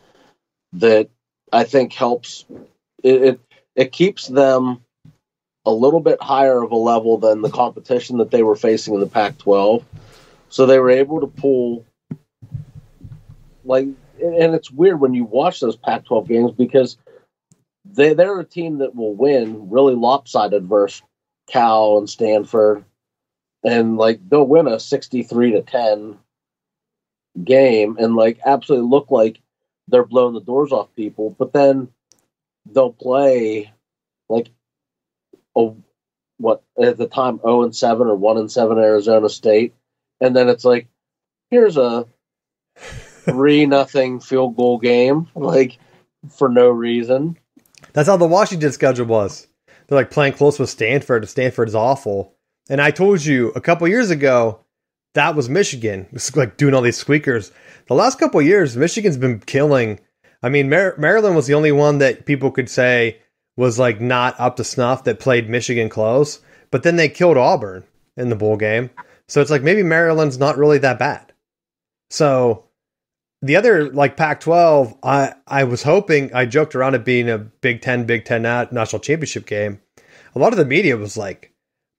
that I think helps. It keeps them a little bit higher of a level than the competition that they were facing in the Pac-12. So they were able to pull, like, and it's weird when you watch those Pac-12 games because they're a team that will win really lopsided versus Cal and Stanford. And, like, they'll win a 63-10 game and, like, absolutely look like they're blowing the doors off people. But then they'll play, like, what at the time 0-7 or 1-7 Arizona State, and then it's like, here's a 3-0 field goal game, like for no reason. That's how the Washington schedule was. They're like playing close with Stanford, and Stanford's awful. And I told you a couple years ago that was Michigan. It's like doing all these squeakers. The last couple of years, Michigan's been killing. I mean, Maryland was the only one that people could say was like not up to snuff that played Michigan close, but then they killed Auburn in the bowl game. So it's like maybe Maryland's not really that bad. So the other like Pac-12, I was hoping, I joked around it being a Big Ten national championship game. A lot of the media was like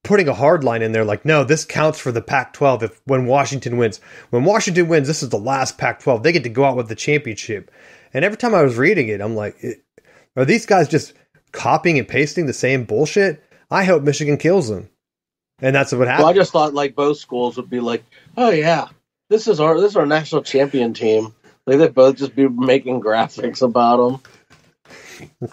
putting a hard line in there, like, no, this counts for the Pac-12 when Washington wins. When Washington wins, this is the last Pac-12. They get to go out with the championship. And every time I was reading it, I'm like, are these guys just copying and pasting the same bullshit? I hope Michigan kills them. And that's what happened. Well, I just thought like both schools would be like, oh yeah, this is our national champion team. Like they'd both just be making graphics about them.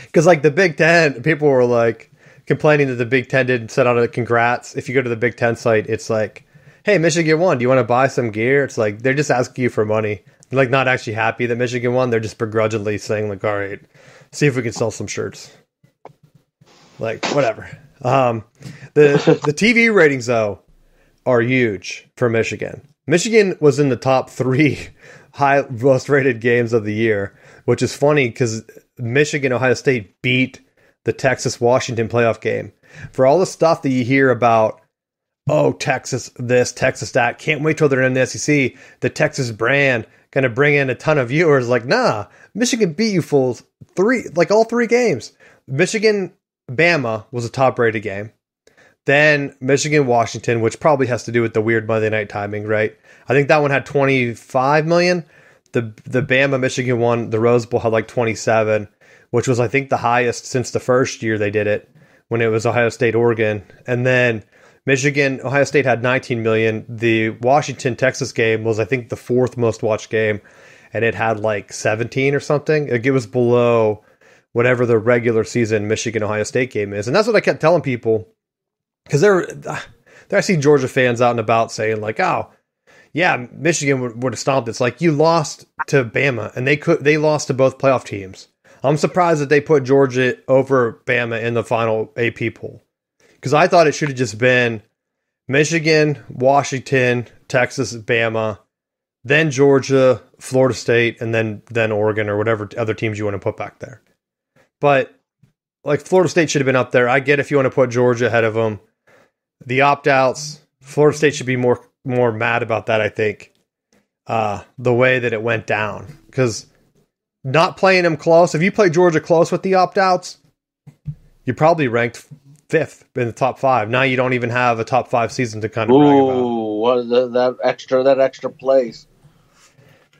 Because like the Big Ten, people were like complaining that the Big Ten didn't send out a congrats. If you go to the Big Ten site, it's like, hey, Michigan won. Do you want to buy some gear? It's like they're just asking you for money. They're like not actually happy that Michigan won. They're just begrudgingly saying like, all right, see if we can sell some shirts. Like, whatever. The TV ratings, though, are huge for Michigan. Michigan was in the top 3 most rated games of the year, which is funny because Michigan, Ohio State beat the Texas-Washington playoff game. For all the stuff that you hear about, oh, Texas this, Texas that, can't wait till they're in the SEC, the Texas brand going to bring in a ton of viewers. Like, nah, Michigan beat you fools all 3 games. Michigan Bama was a top rated game. Then Michigan Washington, which probably has to do with the weird Monday night timing, right? I think that one had 25 million. The Bama Michigan one, the Rose Bowl had like 27, which was I think the highest since the first year they did it when it was Ohio State Oregon. And then Michigan, Ohio State had 19 million. The Washington Texas game was, I think, the fourth most watched game, and it had like 17 or something. It was below whatever the regular season Michigan Ohio State game is, and that's what I kept telling people, because there I see Georgia fans out and about saying like, "Oh, yeah, Michigan would have stomped." It's like, you lost to Bama, and they lost to both playoff teams. I'm surprised that they put Georgia over Bama in the final AP poll. Because I thought it should have just been Michigan, Washington, Texas, Bama, then Georgia, Florida State, and then Oregon or whatever other teams you want to put back there. But like Florida State should have been up there. I get if you want to put Georgia ahead of them. The opt-outs, Florida State should be more mad about that, I think. The way that it went down. Because not playing them close, if you play Georgia close with the opt-outs, you're probably ranked 5th in the top 5. Now you don't even have a top 5 season to kind of brag about. Ooh, what is that extra place?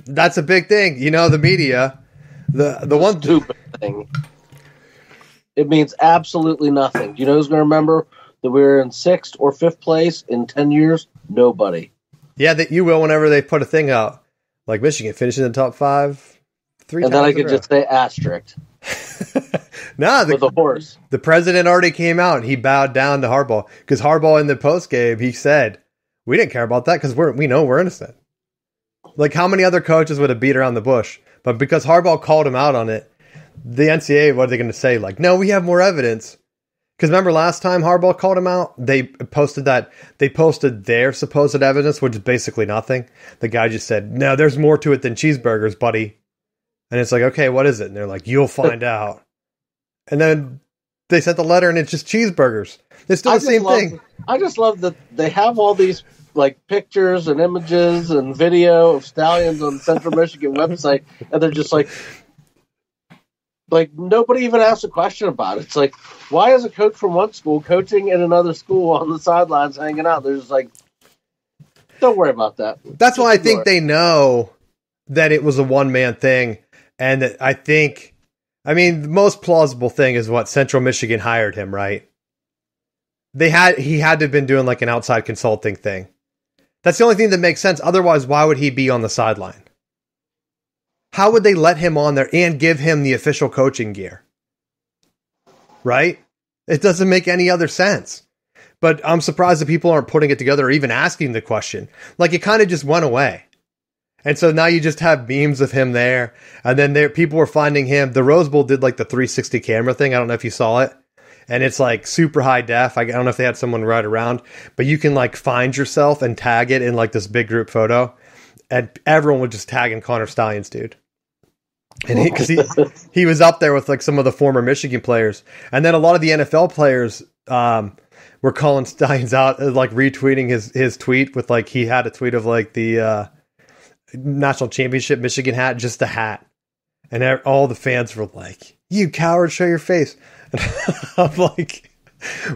That's a big thing. You know, the media, the one stupid thing. It means absolutely nothing. You know who's going to remember that we were in 6th or 5th place in 10 years? Nobody. Yeah, that you will whenever they put a thing out. Like Michigan finishing in the top 5 3 times. And then I could just say asterisk. No, with a horse. The president already came out and he bowed down to Harbaugh, because Harbaugh in the post game he said, "We didn't care about that because we know we're innocent." Like, how many other coaches would have beat around the bush? But because Harbaugh called him out on it, the NCAA, what are they going to say? Like, no, we have more evidence. Because remember last time Harbaugh called him out, they posted their supposed evidence, which is basically nothing. The guy just said, "No, there's more to it than cheeseburgers, buddy." And it's like, okay, what is it? And they're like, "You'll find out." And then they sent the letter, and it's just cheeseburgers. It's still the same thing. I just love that they have all these like pictures and images and video of stallions on the Central Michigan website, and they're just like nobody even asks a question about it. It's like, why is a coach from one school coaching in another school on the sidelines hanging out? They're just like, don't worry about that. That's why I think they know that it was a one-man thing, and that the most plausible thing is what Central Michigan hired him, right? He had to have been doing like an outside consulting thing. That's the only thing that makes sense. Otherwise, why would he be on the sideline? How would they let him on there and give him the official coaching gear? Right? It doesn't make any other sense. But I'm surprised that people aren't putting it together or even asking the question. Like, it kind of just went away. And so now you just have memes of him there. And then people were finding him. The Rose Bowl did like the 360 camera thing. I don't know if you saw it. And it's like super high def. I don't know if they had someone ride around. But you can like find yourself and tag it in like this big group photo. And everyone was just tagging Connor Stallions, dude. And because he was up there with like some of the former Michigan players. And then a lot of the NFL players were calling Stallions out, like retweeting his tweet with like, he had a tweet of like the national championship Michigan hat, just the hat. And all the fans were like, "You coward, show your face." And I'm like,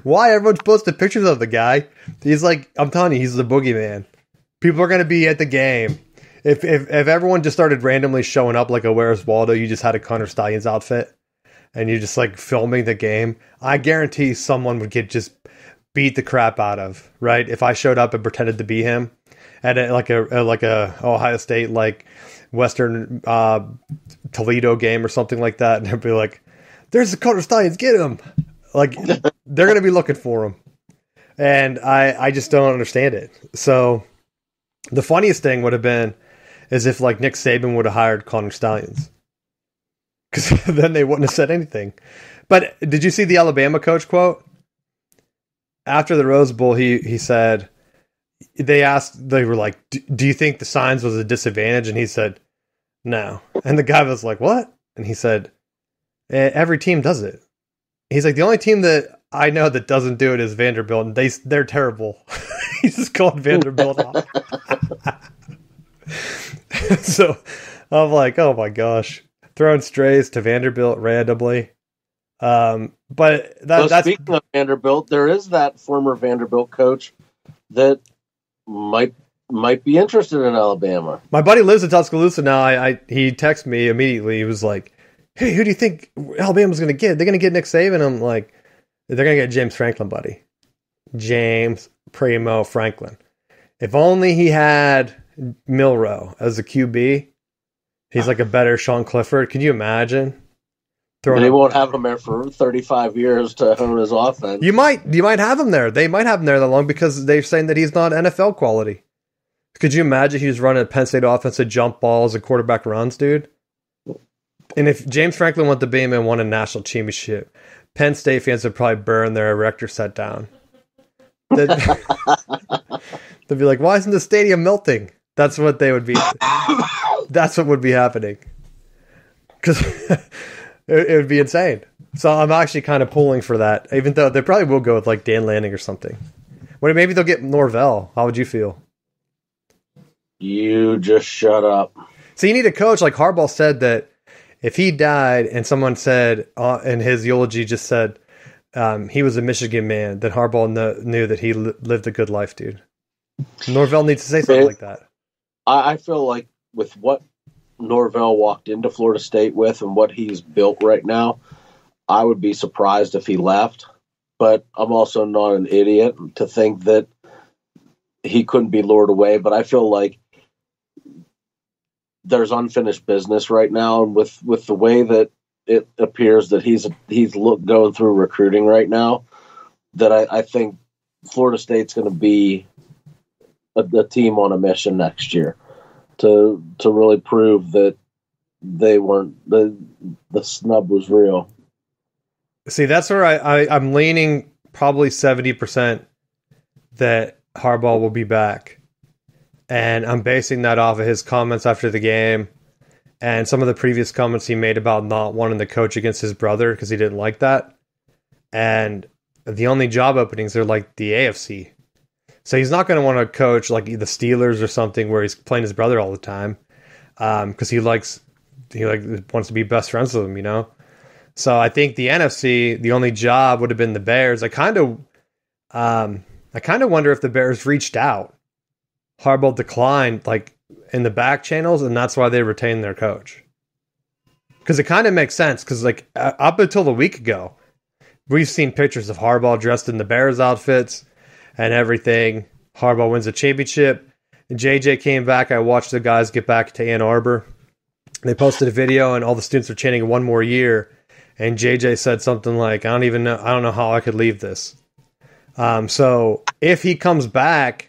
why? Everyone's posting pictures of the guy. He's like, I'm telling you, he's the boogeyman. People are going to be at the game. If everyone just started randomly showing up like a Where's Waldo, you just had a Connor Stallions outfit, and you just like filming the game, I guarantee someone would get just beat the crap out of, right? If I showed up and pretended to be him at like a Ohio State, like Western Toledo game or something like that, and they'd be like, "There's the Connor Stallions, get him!" Like, they're going to be looking for him, and I just don't understand it. So the funniest thing would have been is if like Nick Saban would have hired Connor Stallions, because then they wouldn't have said anything. But did you see the Alabama coach quote after the Rose Bowl? He said, they were like, "Do you think the signs was a disadvantage?" And he said, "No." And the guy was like, "What?" And he said, "Every team does it." He's like, "The only team that I know that doesn't do it is Vanderbilt, and they're terrible." He just called Vanderbilt off. So I'm like, oh my gosh, throwing strays to Vanderbilt randomly. But that's speaking of Vanderbilt, there is that former Vanderbilt coach that might be interested in Alabama. My buddy lives in Tuscaloosa now. He texted me immediately. He was like, "Hey, who do you think Alabama's going to get? They're going to get Nick Saban." I'm like, "They're going to get James Franklin, buddy." James, Primo, Franklin. If only he had Milroe as a QB, he's like a better Sean Clifford. Can you imagine? They won't have him there for 35 years to hone his offense. You might have him there. They might have him there that long because they're saying that he's not NFL quality. Could you imagine he was running a Penn State offense with jump balls and quarterback runs, dude? And if James Franklin went to Bama and won a national championship, Penn State fans would probably burn their erector set down. They'd be like, why isn't the stadium melting? That's what they would be. That's what would be happening. Because it would be insane. So I'm actually kind of pulling for that, even though they probably will go with like Dan Lanning or something. Well, maybe they'll get Norvell. How would you feel? You just shut up. So you need a coach. Like Harbaugh said that if he died and someone said in his eulogy just said he was a Michigan man, then Harbaugh knew that he lived a good life, dude. Norvell needs to say something like that. I feel like with what Norvell walked into Florida State with and what he's built right now, I would be surprised if he left. But I'm also not an idiot to think that he couldn't be lured away. But I feel like there's unfinished business right now, and with the way that it appears that he's going through recruiting right now, that I think Florida State's going to be a team on a mission next year to really prove that they weren't the snub was real. See, that's where I'm leaning probably 70% that Harbaugh will be back. And I'm basing that off of his comments after the game and some of the previous comments he made about not wanting to coach against his brother because he didn't like that. And the only job openings are like the AFC. So he's not going to want to coach like the Steelers or something where he's playing his brother all the time because he wants to be best friends with him, you know? So I think the NFC, the only job would have been the Bears. I kind of wonder if the Bears reached out. Harbaugh declined like in the back channels, and that's why they retained their coach. Because it kind of makes sense. Because like up until a week ago, we've seen pictures of Harbaugh dressed in the Bears outfits and everything. Harbaugh wins a championship. And JJ came back. I watched the guys get back to Ann Arbor. They posted a video, and all the students are chanting one more year. And JJ said something like, I don't know how I could leave this. So if he comes back,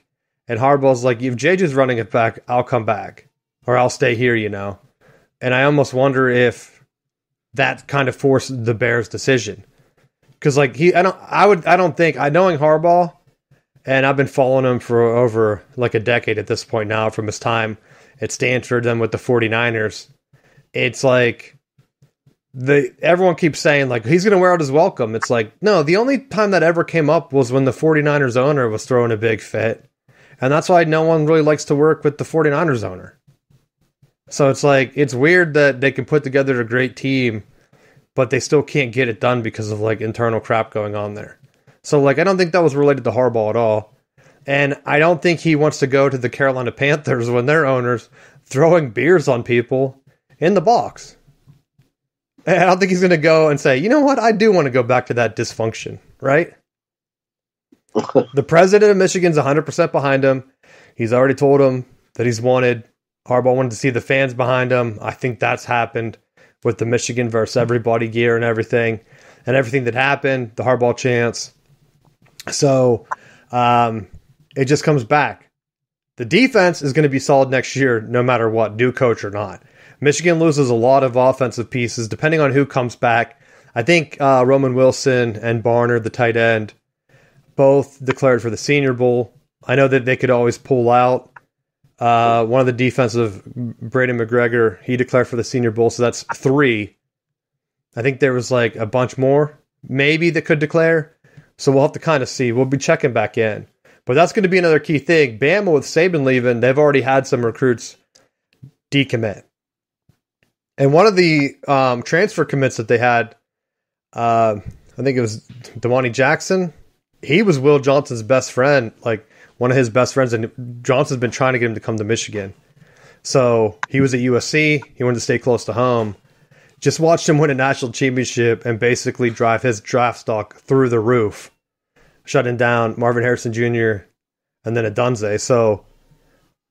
and Harbaugh's like, if JJ's running it back, I'll come back. Or I'll stay here, you know. And I almost wonder if that kind of forced the Bears' decision. Because like knowing Harbaugh, and I've been following him for over like a decade at this point now from his time at Stanford, then with the 49ers. It's like everyone keeps saying like he's going to wear out his welcome. It's like, no, the only time that ever came up was when the 49ers owner was throwing a big fit. And that's why no one really likes to work with the 49ers owner. So it's like, it's weird that they can put together a great team, but they still can't get it done because of like internal crap going on there. So like, I don't think that was related to Harbaugh at all. And I don't think he wants to go to the Carolina Panthers when their owner's throwing beers on people in the box. And I don't think he's going to go and say, you know what? I do want to go back to that dysfunction, right? The president of Michigan's 100% behind him. He's already told him that Harbaugh wanted to see the fans behind him. I think that's happened with the Michigan versus everybody gear and everything that happened, the Harbaugh chants. So it just comes back. The defense is going to be solid next year, no matter what, new coach or not. Michigan loses a lot of offensive pieces, depending on who comes back. I think Roman Wilson and Barner, the tight end, both declared for the Senior Bowl. I know that they could always pull out. One of the defensive, Braden McGregor, he declared for the Senior Bowl, so that's 3. I think there was like a bunch more, maybe, that could declare. So we'll have to kind of see. We'll be checking back in. But that's going to be another key thing. Bama, with Saban leaving, they've already had some recruits decommit. And one of the transfer commits that they had, I think it was Damani Jackson. He was Will Johnson's best friend, like one of his best friends, and Johnson's been trying to get him to come to Michigan. So he was at USC. He wanted to stay close to home. Just watched him win a national championship and basically drive his draft stock through the roof. shutting down Marvin Harrison Jr. and then Adunze. So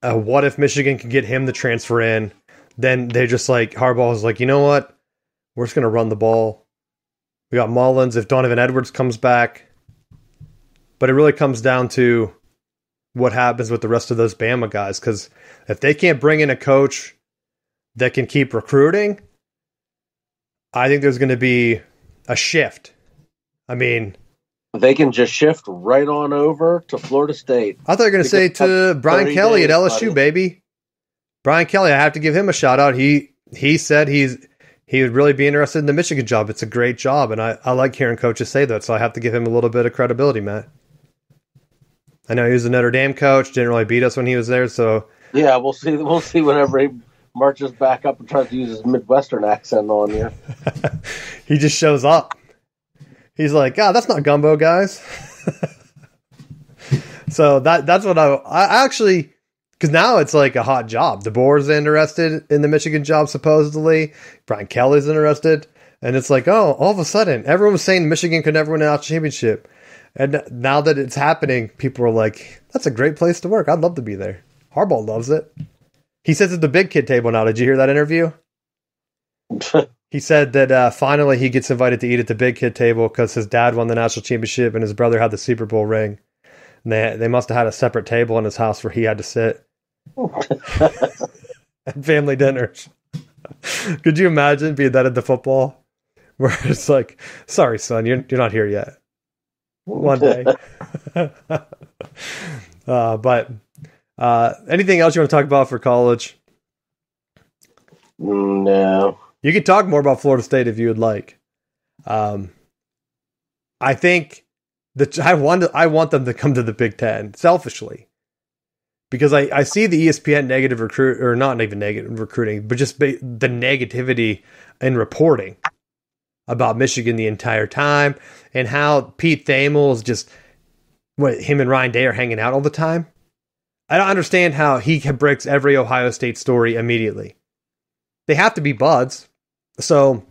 what if Michigan can get him to transfer in? Then they just like, Harbaugh is like, you know what? We're just going to run the ball. We got Mullins if Donovan Edwards comes back. But it really comes down to what happens with the rest of those Bama guys. Because if they can't bring in a coach that can keep recruiting, I think there's going to be a shift. I mean, they can just shift right on over to Florida State. I thought you were going to say to Brian Kelly at LSU, baby. Brian Kelly, I have to give him a shout out. He said he would really be interested in the Michigan job. It's a great job, and I like hearing coaches say that, so I have to give him a little bit of credibility, Matt. I know he was a Notre Dame coach, didn't really beat us when he was there, so... Yeah, we'll see whenever he marches back up and tries to use his Midwestern accent on you. He just shows up. He's like, God, that's not gumbo, guys. So that's what I actually... Because now it's like a hot job. DeBoer's interested in the Michigan job, supposedly. Brian Kelly's interested. And it's like, oh, all of a sudden, everyone was saying Michigan could never win a national championship. And now that it's happening, people are like, that's a great place to work. I'd love to be there. Harbaugh loves it. He sits at the big kid table now. Did you hear that interview? He said that finally he gets invited to eat at the big kid table because his dad won the national championship and his brother had the Super Bowl ring. And they must have had a separate table in his house where he had to sit. And family dinners. Could you imagine being that at the football? Where it's like, sorry, son, you're not here yet. One day. But anything else you want to talk about for college? No. You could talk more about Florida State if you would like. I think that I want them to come to the Big Ten, selfishly. Because I see the ESPN negative recruit, or not even negative recruiting, but just the negativity in reporting about Michigan the entire time, and how Pete Thamel is just, him and Ryan Day are hanging out all the time. I don't understand how he breaks every Ohio State story immediately. They have to be buds, so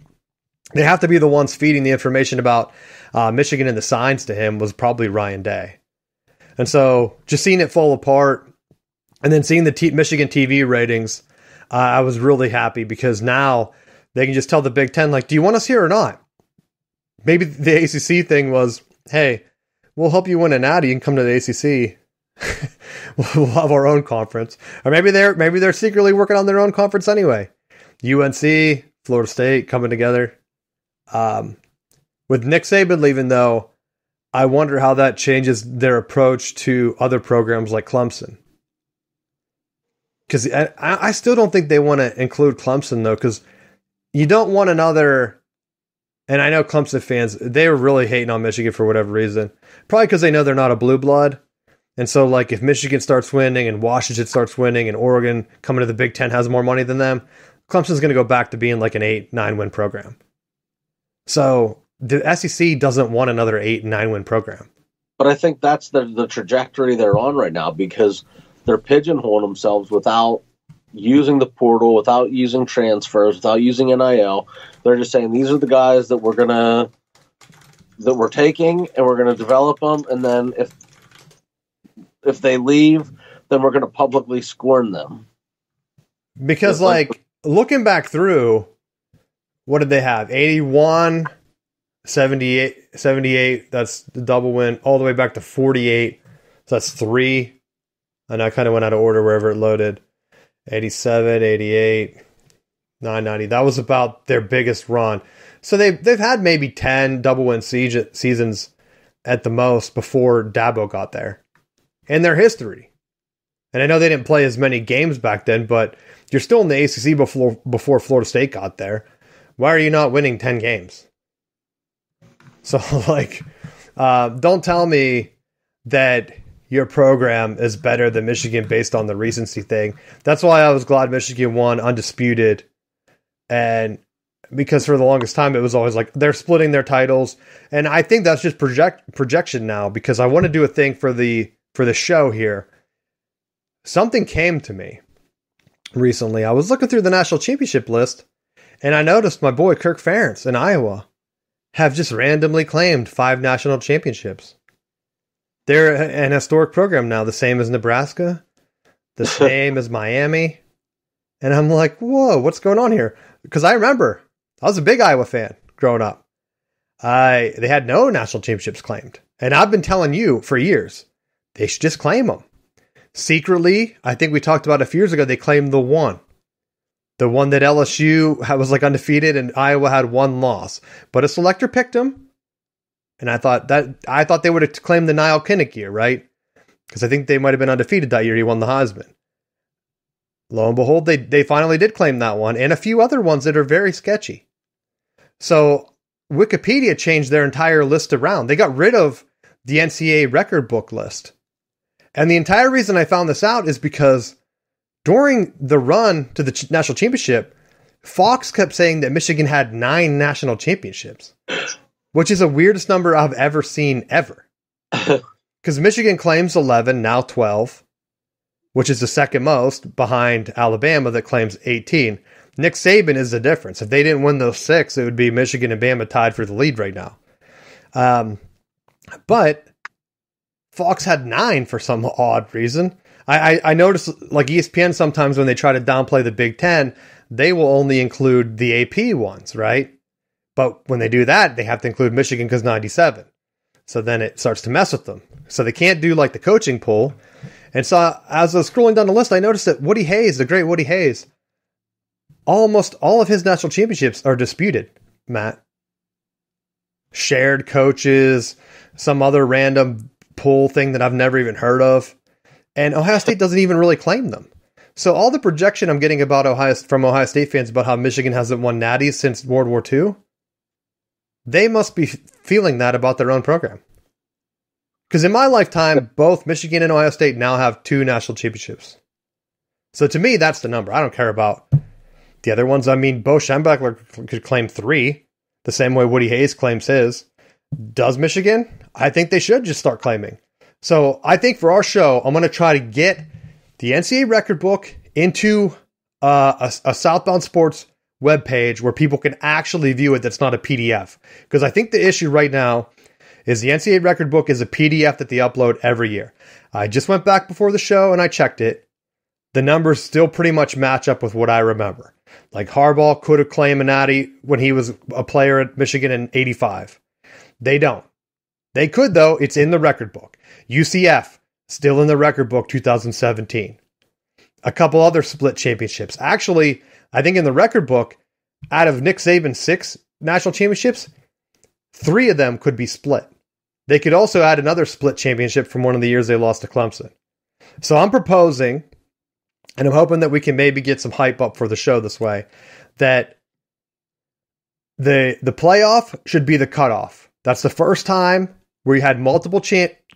they have to be the ones feeding the information about Michigan and the signs to him was probably Ryan Day. And so just seeing it fall apart, and then seeing the Michigan TV ratings, I was really happy because now they can just tell the Big Ten, like, do you want us here or not? Maybe the ACC thing was, hey, we'll help you win a natty and come to the ACC. We'll have our own conference. Or maybe they're secretly working on their own conference anyway. UNC, Florida State coming together. With Nick Saban leaving, though, I wonder how that changes their approach to other programs like Clemson. Because I still don't think they want to include Clemson, though, because you don't want another... And I know Clemson fans, they were really hating on Michigan for whatever reason. Probably because they know they're not a blue blood. And so, like, if Michigan starts winning and Washington starts winning and Oregon coming to the Big Ten has more money than them, Clemson's going to go back to being like an 8-9 win program. So the SEC doesn't want another 8-9 win program. But I think that's the trajectory they're on right now, because they're pigeonholing themselves without using the portal, without using transfers, without using NIL. They're just saying these are the guys that we're taking, and we're gonna develop them, and then if they leave, then we're gonna publicly scorn them. Because looking back through, what did they have? 81, 78, that's the double win, all the way back to 48. So that's 3. And I kind of went out of order wherever it loaded. 87, 88, 990. That was about their biggest run. So they've had maybe 10 double win seasons at the most before Dabo got there in their history. And I know they didn't play as many games back then, but you're still in the ACC before Florida State got there. Why are you not winning 10 games? So, don't tell me that your program is better than Michigan based on the recency thing. That's why I was glad Michigan won undisputed. And because for the longest time, it was always like they're splitting their titles. And I think that's just projection now, because I want to do a thing for the show here. Something came to me recently. I was looking through the national championship list, and I noticed my boy Kirk Ferentz in Iowa have just randomly claimed 5 national championships. They're an historic program now, the same as Nebraska, the same as Miami. And I'm like, whoa, what's going on here? Because I remember I was a big Iowa fan growing up. They had no national championships claimed. And I've been telling you for years, they should just claim them. Secretly, I think we talked about a few years ago, they claimed the one. The one that LSU was like undefeated and Iowa had one loss. But a selector picked them. And I thought they would have claimed the Niall Kinnick year, right? Because I think they might have been undefeated that year. He won the Heisman. Lo and behold, they finally did claim that one, and a few other ones that are very sketchy. So Wikipedia changed their entire list around. They got rid of the NCAA record book list. And the entire reason I found this out is because during the run to the national championship, Fox kept saying that Michigan had 9 national championships, which is the weirdest number I've ever seen ever. Because Michigan claims 11, now 12. Which is the second most behind Alabama that claims 18. Nick Saban is the difference. If they didn't win those 6, it would be Michigan and Bama tied for the lead right now. But Fox had 9 for some odd reason. I noticed, like ESPN sometimes when they try to downplay the Big Ten, they will only include the AP ones, right? But when they do that, they have to include Michigan because 97. So then it starts to mess with them. So they can't do like the coaching poll. And so as I was scrolling down the list, I noticed that Woody Hayes, the great Woody Hayes, almost all of his national championships are disputed, Matt. Shared coaches, some other random poll thing that I've never even heard of. And Ohio State doesn't even really claim them. So all the projection I'm getting about from Ohio State fans about how Michigan hasn't won natties since World War II, they must be feeling that about their own program. Because in my lifetime, both Michigan and Ohio State now have 2 national championships. So to me, that's the number. I don't care about the other ones. I mean, Bo Schembechler could claim 3, the same way Woody Hayes claims his. Does Michigan? I think they should just start claiming. So I think for our show, I'm going to try to get the NCAA record book into a Southbound Sports webpage where people can actually view it that's not a PDF. Because I think the issue right now is the NCAA record book is a PDF that they upload every year. I just went back before the show and I checked it. The numbers still pretty much match up with what I remember. Like Harbaugh could have claimed a natty when he was a player at Michigan in 85. They don't. They could though. It's in the record book. UCF, still in the record book 2017. A couple other split championships. Actually, I think in the record book, out of Nick Saban's 6 national championships, 3 of them could be split. They could also add another split championship from one of the years they lost to Clemson. So I'm proposing, and I'm hoping that we can maybe get some hype up for the show this way, that the playoff should be the cutoff. That's the first time where you had multiple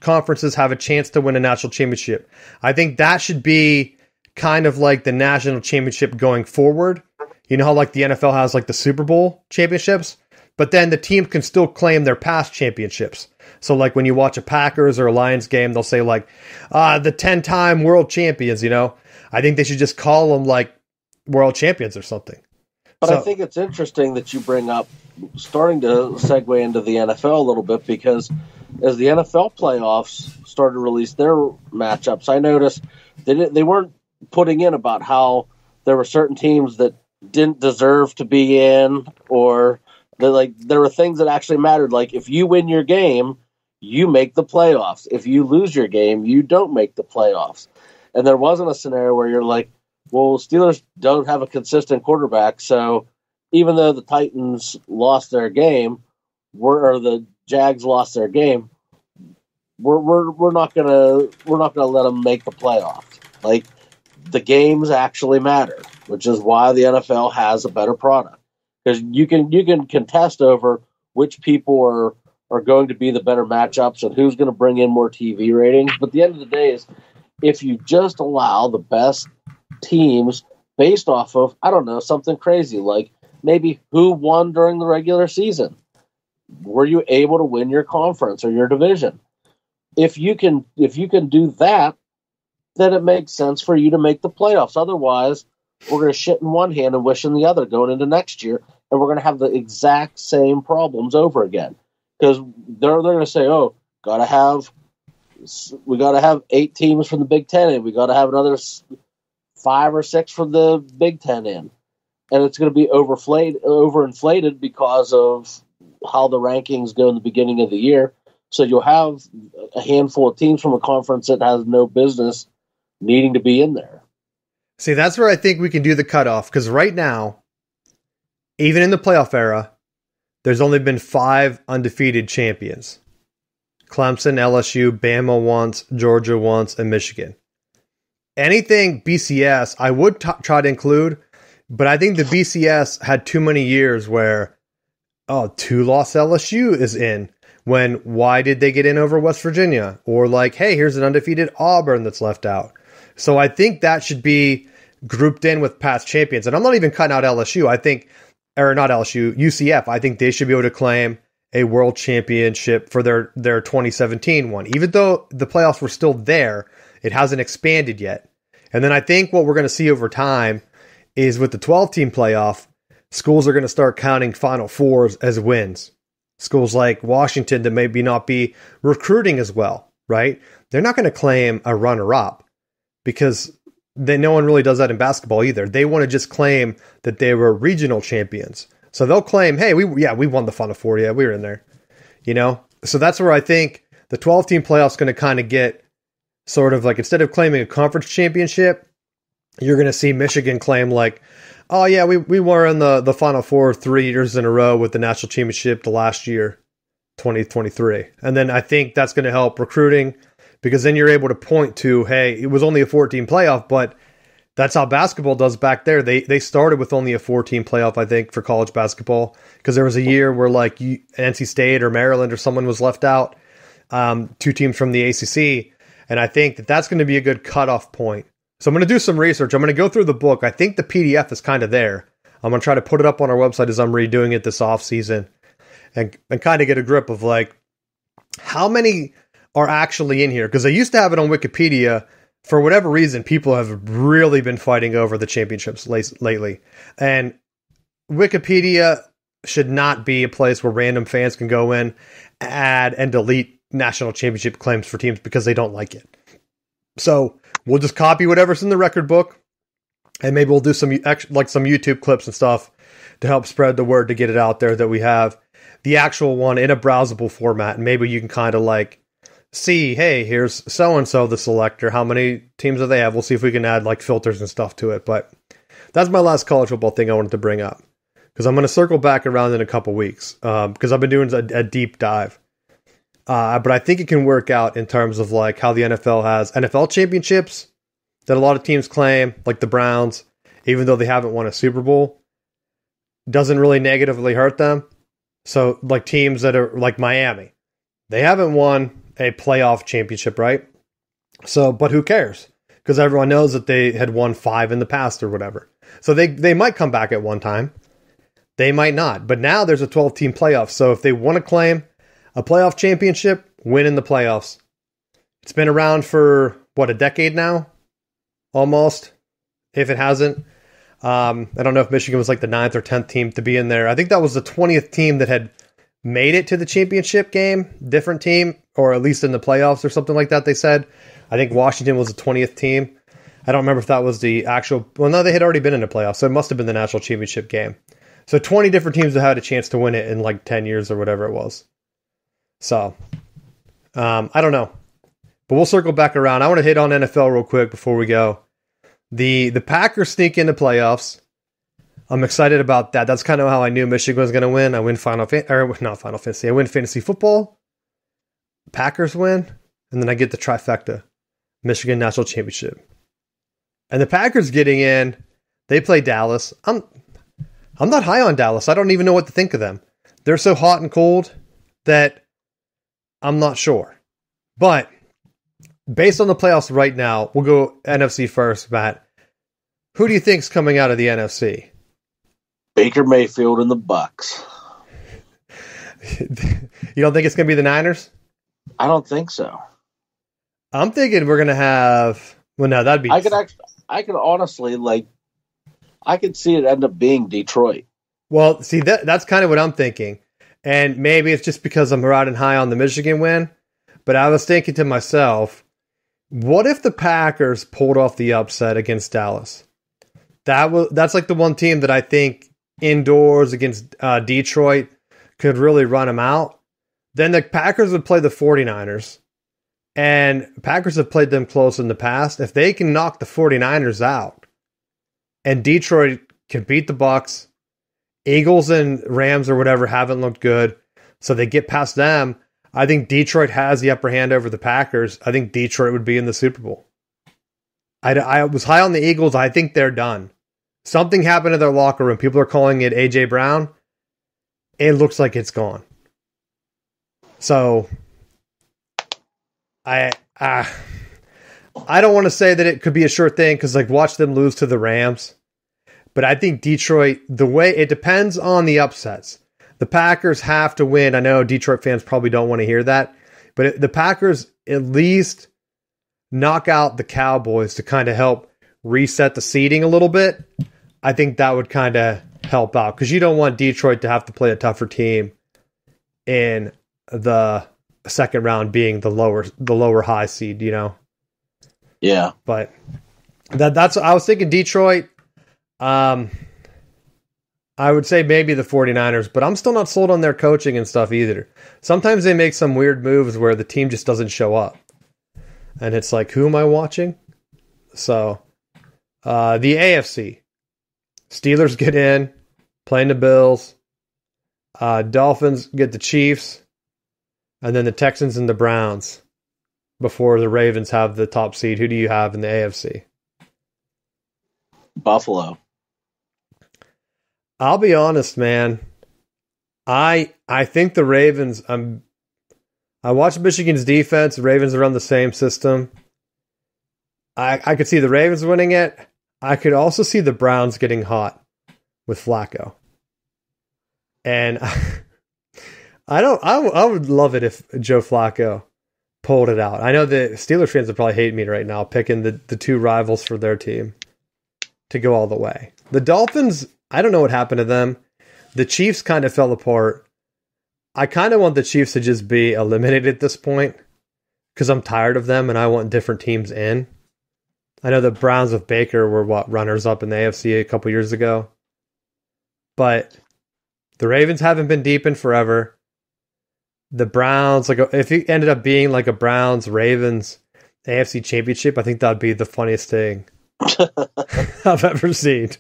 conferences have a chance to win a national championship. I think that should be kind of like the national championship going forward. You know how like the NFL has like the Super Bowl championships? But then the team can still claim their past championships. So like when you watch a Packers or a Lions game, they'll say like, the 10-time world champions, you know? I think they should just call them like world champions or something. But I think it's interesting that you bring up, starting to segue into the NFL a little bit, because as the NFL playoffs started to release their matchups, I noticed they weren't putting in about how there were certain teams that didn't deserve to be in, or there were things that actually mattered. Like if you win your game, you make the playoffs. If you lose your game, you don't make the playoffs. And there wasn't a scenario where you're like, well, Steelers don't have a consistent quarterback, so even though the Titans lost their game, or the Jags lost their game, we're not gonna let them make the playoffs. Like the games actually matter, which is why the NFL has a better product, because you can contest over which people are going to be the better matchups and who's going to bring in more TV ratings. But at the end of the day is if you just allow the best teams based off of, I don't know, something crazy like maybe who won during the regular season. Were you able to win your conference or your division? If you can do that, then it makes sense for you to make the playoffs. Otherwise, we're going to shit in one hand and wish in the other going into next year, and we're going to have the exact same problems over again. Because they're going to say, oh, got to have we got to have 8 teams from the Big Ten in. We got to have another 5 or 6 from the Big Ten in, and it's going to be overinflated because of how the rankings go in the beginning of the year. So you'll have a handful of teams from a conference that has no business needing to be in there. See, that's where I think we can do the cutoff, because right now, even in the playoff era, there's only been 5 undefeated champions. Clemson, LSU, Bama once, Georgia once, and Michigan. Anything BCS, I would try to include, but I think the BCS had too many years where, 2-loss LSU is in. Why did they get in over West Virginia? Or like, hey, here's an undefeated Auburn that's left out. So I think that should be grouped in with past champions. And I'm not even cutting out LSU. Not LSU, UCF. I think they should be able to claim a world championship for their 2017 one. Even though the playoffs were still there, it hasn't expanded yet. And then I think what we're going to see over time is with the 12-team playoff, schools are going to start counting Final Fours as wins. Schools like Washington that maybe not be recruiting as well, right? They're not going to claim a runner-up because no one really does that in basketball either. They want to just claim that they were regional champions. So they'll claim, hey, we won the Final Four. Yeah, we were in there. So that's where I think the 12-team playoff is going to kind of get sort of like, instead of claiming a conference championship, you're going to see Michigan claim like, oh yeah, we were in the Final Four 3 years in a row with the national championship the last year, 2023. And then I think that's going to help recruiting, because then you're able to point to, hey, it was only a 14 playoff, but that's how basketball does back there. They started with only a 14 playoff, I think, for college basketball, because there was a year where like NC State or Maryland or someone was left out, 2 teams from the ACC. And I think that's going to be a good cutoff point. So I'm going to do some research. I'm going to go through the book. I think the PDF is kind of there. I'm going to try to put it up on our website as I'm redoing it this off season, and kind of get a grip of like how many are actually in here. Because I used to have it on Wikipedia. For whatever reason, people have really been fighting over the championships lately. And Wikipedia should not be a place where random fans can go in, add, and delete national championship claims for teams because they don't like it. So we'll just copy whatever's in the record book, and maybe we'll do some YouTube clips and stuff to help spread the word to get it out there that we have the actual one in a browsable format. And maybe you can kind of like see, hey, here's so-and-so, the selector. How many teams do they have? We'll see if we can add like filters and stuff to it. But that's my last college football thing I wanted to bring up, because I'm going to circle back around in a couple weeks, because I've been doing a deep dive. But I think it can work out in terms of like how the NFL has NFL championships that a lot of teams claim, like the Browns, even though they haven't won a Super Bowl, doesn't really negatively hurt them. So like teams that are like Miami, they haven't won a playoff championship, right? So, but who cares? Because everyone knows that they had won 5 in the past or whatever. So they might come back at one time. They might not. But now there's a 12-team playoff. So if they want to claim a playoff championship, win in the playoffs. It's been around for, a decade now? Almost, if it hasn't. I don't know if Michigan was like the 9th or 10th team to be in there. I think that was the 20th team that had made it to the championship game. Different team, or at least in the playoffs or something like that, they said. I think Washington was the 20th team. I don't remember if that was the actual... Well, no, they had already been in the playoffs, so it must have been the national championship game. So 20 different teams have had a chance to win it in like 10 years or whatever it was. So, I don't know. But we'll circle back around. I want to hit on NFL real quick before we go. The Packers sneak into playoffs. I'm excited about that. That's kind of how I knew Michigan was going to win. I win not Final Fantasy. I win fantasy football. Packers win. And then I get the trifecta. Michigan National Championship. And the Packers getting in, they play Dallas. I'm not high on Dallas. I don't even know what to think of them. They're so hot and cold that I'm not sure. But based on the playoffs right now, we'll go NFC first, Matt. Who do you think's coming out of the NFC? Baker Mayfield and the Bucks. You don't think it's going to be the Niners? I don't think so. I'm thinking we're going to have... Well, no, that'd be... I could honestly, I could see it end up being Detroit. Well, see, that's kind of what I'm thinking. And maybe it's just because I'm riding high on the Michigan win. But I was thinking to myself, what if the Packers pulled off the upset against Dallas? That's like the one team that I think indoors against Detroit could really run them out. Then the Packers would play the 49ers. And Packers have played them close in the past. If they can knock the 49ers out and Detroit can beat the Bucs, Eagles and Rams or whatever haven't looked good, so they get past them, I think Detroit has the upper hand over the Packers. I think Detroit would be in the Super Bowl. I was high on the Eagles. I think they're done. Something happened in their locker room. People are calling it A.J. Brown. It looks like it's gone. So I don't want to say that it could be a sure thing because like watch them lose to the Rams. But I think Detroit, the way it depends on the upsets. The Packers have to win. I know Detroit fans probably don't want to hear that, but the Packers at least knock out the Cowboys to kind of help reset the seeding a little bit. I think that would kind of help out because you don't want Detroit to have to play a tougher team in the second round, being the lower high seed, you know. Yeah, but that's I was thinking Detroit. I would say maybe the 49ers, but I'm still not sold on their coaching and stuff either. Sometimes they make some weird moves where the team just doesn't show up. And it's like, who am I watching? So, the AFC. Steelers get in, playing the Bills. Dolphins get the Chiefs. And then the Texans and the Browns before the Ravens have the top seed. Who do you have in the AFC? Buffalo. I'll be honest, man. I think the Ravens. I watched Michigan's defense. The Ravens run the same system. I could see the Ravens winning it. I could also see the Browns getting hot with Flacco. And I would love it if Joe Flacco pulled it out. I know the Steelers fans would probably hate me right now picking the two rivals for their team to go all the way. The Dolphins, I don't know what happened to them. The Chiefs kind of fell apart. I kind of want the Chiefs to just be eliminated at this point because I'm tired of them and I want different teams in. I know the Browns with Baker were runners up in the AFC a couple years ago. But the Ravens haven't been deep in forever. The Browns, like if it ended up being like a Browns-Ravens AFC championship, I think that would be the funniest thing I've ever seen.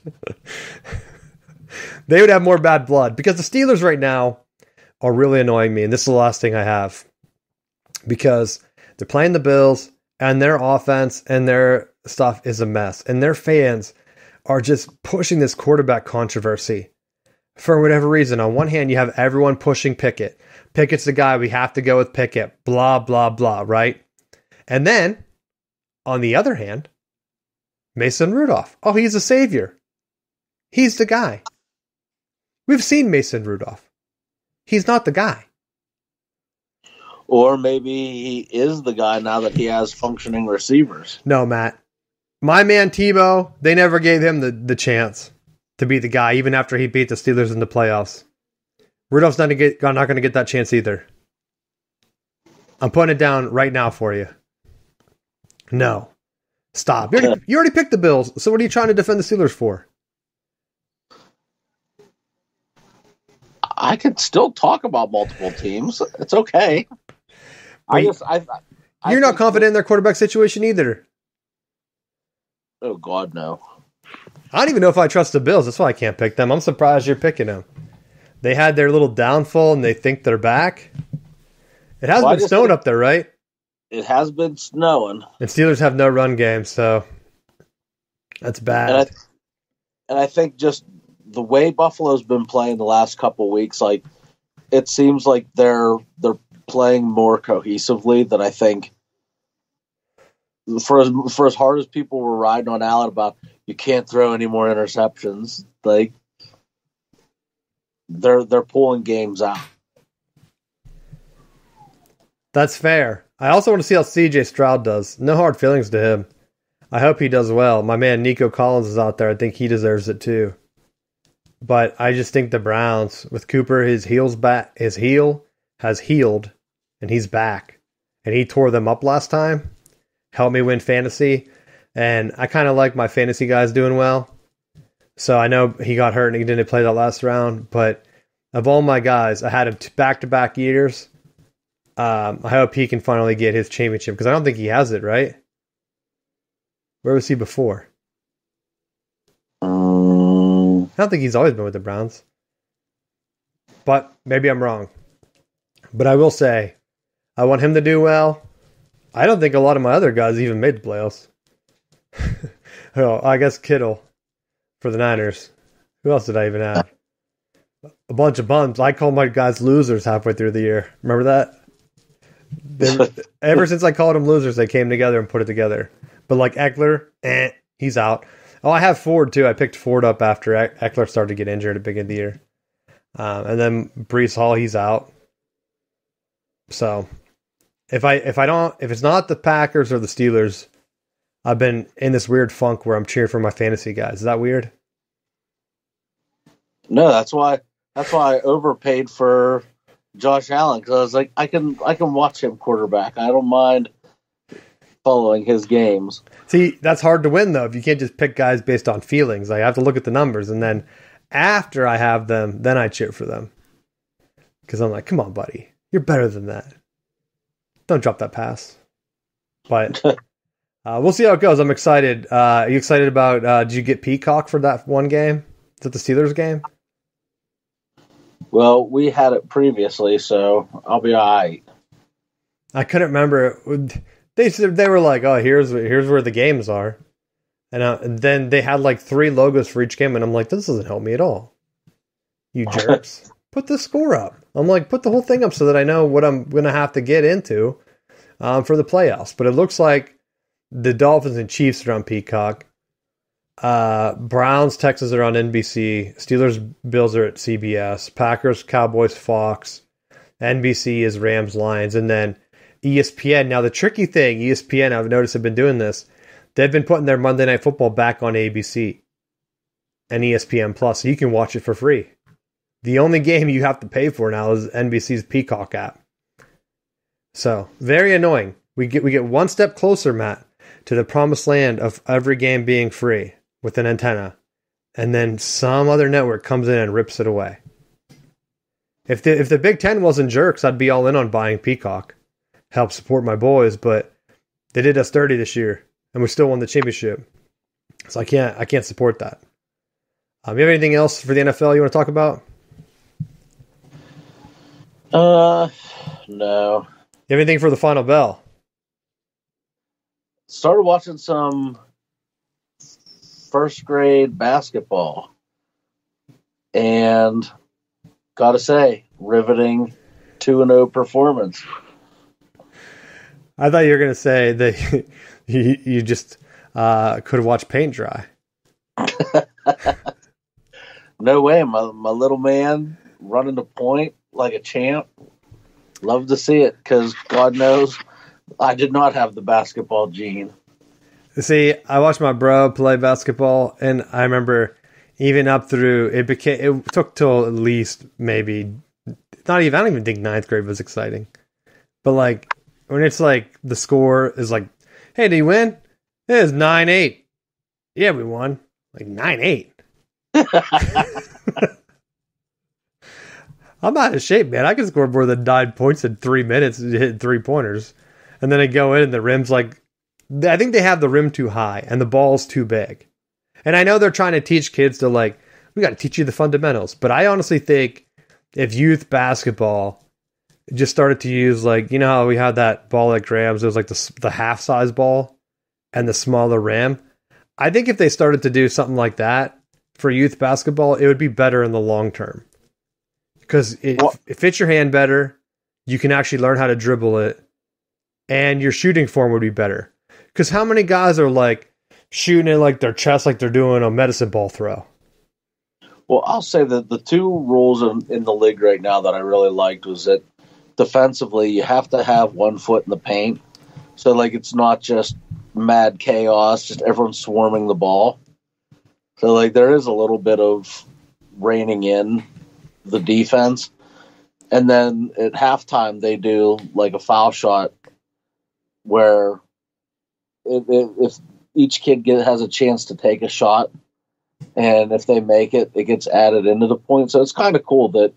They would have more bad blood because the Steelers right now are really annoying me. And this is the last thing I have because they're playing the Bills and their offense and their stuff is a mess. And their fans are just pushing this quarterback controversy for whatever reason. On one hand, you have everyone pushing Pickett. Pickett's the guy. We have to go with Pickett. Blah, blah, blah, right? And then, on the other hand, Mason Rudolph. Oh, he's a savior. He's the guy. We've seen Mason Rudolph. He's not the guy. Or maybe he is the guy now that he has functioning receivers. No, Matt. My man Tebow, they never gave him the chance to be the guy, even after he beat the Steelers in the playoffs. Rudolph's not going to get that chance either. I'm putting it down right now for you. No. Stop. You already picked the Bills, so what are you trying to defend the Steelers for? I could still talk about multiple teams. It's okay. You're not confident in their quarterback situation either. Oh, God, no. I don't even know if I trust the Bills. That's why I can't pick them. I'm surprised you're picking them. They had their little downfall, and they think they're back. It has been snowing up there, right? It has been snowing. And Steelers have no run game, so that's bad. And I think just the way Buffalo's been playing the last couple weeks, like it seems like they're playing more cohesively than I think. For as hard as people were riding on Allen about you can't throw any more interceptions, like they're pulling games out. That's fair. I also want to see how CJ Stroud does. No hard feelings to him. I hope he does well. My man Nico Collins is out there. I think he deserves it too. But I just think the Browns, with Cooper, his heel has healed, and he's back. and he tore them up last time. Helped me win fantasy, and I kind of like my fantasy guys doing well. So I know he got hurt and he didn't play that last round, but of all my guys, I had him back-to-back years. I hope he can finally get his championship, because I don't think he has it, right? Where was he before? I don't think he's always been with the Browns. But maybe I'm wrong. But I will say, I want him to do well. I don't think a lot of my other guys even made the playoffs. Oh, I guess Kittle for the Niners. Who else did I even have? A bunch of bums. I call my guys losers halfway through the year. Remember that? Ever since I called them losers, they came together and put it together. But like Eckler, he's out. Oh, I have Ford too. I picked Ford up after Eckler started to get injured at the beginning of the year. And then Breece Hall, he's out. So if it's not the Packers or the Steelers, I've been in this weird funk where I'm cheering for my fantasy guys. Is that weird? No, that's why I overpaid for Josh Allen, because I was like, I can watch him quarterback. I don't mind following his games. See, that's hard to win though. If you can't just pick guys based on feelings, I have to look at the numbers, and then after I have them, then I cheer for them. Because I'm like, come on, buddy, you're better than that. Don't drop that pass. But we'll see how it goes. I'm excited. Are you excited about? Did you get Peacock for that one game? Is it the Steelers game? Well, we had it previously, so I'll be all right. I couldn't remember. They were like, "Oh, here's where the games are," and then they had like 3 logos for each game, and I'm like, "This doesn't help me at all." You jerks! Put the score up. I'm like, put the whole thing up so that I know what I'm gonna have to get into for the playoffs. But it looks like the Dolphins and Chiefs are on Peacock. Browns, Texans are on NBC. Steelers, Bills are at CBS. Packers, Cowboys, Fox. NBC is Rams, Lions, and then ESPN. Now the tricky thing, ESPN, I've noticed have been doing this. They've been putting their Monday Night Football back on ABC and ESPN Plus, so you can watch it for free. The only game you have to pay for now is NBC's Peacock app. So very annoying. We get one step closer, Matt, to the promised land of every game being free with an antenna, and then some other network comes in and rips it away. If the Big Ten wasn't jerks, I'd be all in on buying Peacock, help support my boys. But they did us dirty this year, and we still won the championship. So I can't support that. You have anything else for the NFL you want to talk about? No. You have anything for the final bell? Started watching some first grade basketball, and gotta say, riveting 2-0 performance. I thought you were going to say that you just could have watched paint dry. No way, my little man running the point like a champ. Love to see it, because God knows I did not have the basketball gene. See, I watched my bro play basketball, and I remember even up through it took till at least maybe I don't even think 9th grade was exciting. But like when it's like the score is like, hey, did you win? It is 9-8. Yeah, we won. Like 9-8. I'm not in shape, man. I can score more than 9 points in 3 minutes and hit 3-pointers. And then I go in and the rim's like, I think they have the rim too high and the ball's too big. And I know they're trying to teach kids to like, we got to teach you the fundamentals. But I honestly think if youth basketball just started to use like, you know how we had that ball at Graham's, it was like the half size ball and the smaller rim. I think if they started to do something like that for youth basketball, it would be better in the long term. Because it fits your hand better. You can actually learn how to dribble it. And your shooting form would be better. Because how many guys are like shooting it like their chest like they're doing a medicine ball throw? Well, I'll say that the 2 rules in the league right now that I really liked was that defensively you have to have 1 foot in the paint. So like it's not just mad chaos, just everyone swarming the ball. So like there is a little bit of reining in the defense. And then at halftime they do like a foul shot where if each kid has a chance to take a shot, and if they make it, it gets added into the point. So it's kind of cool that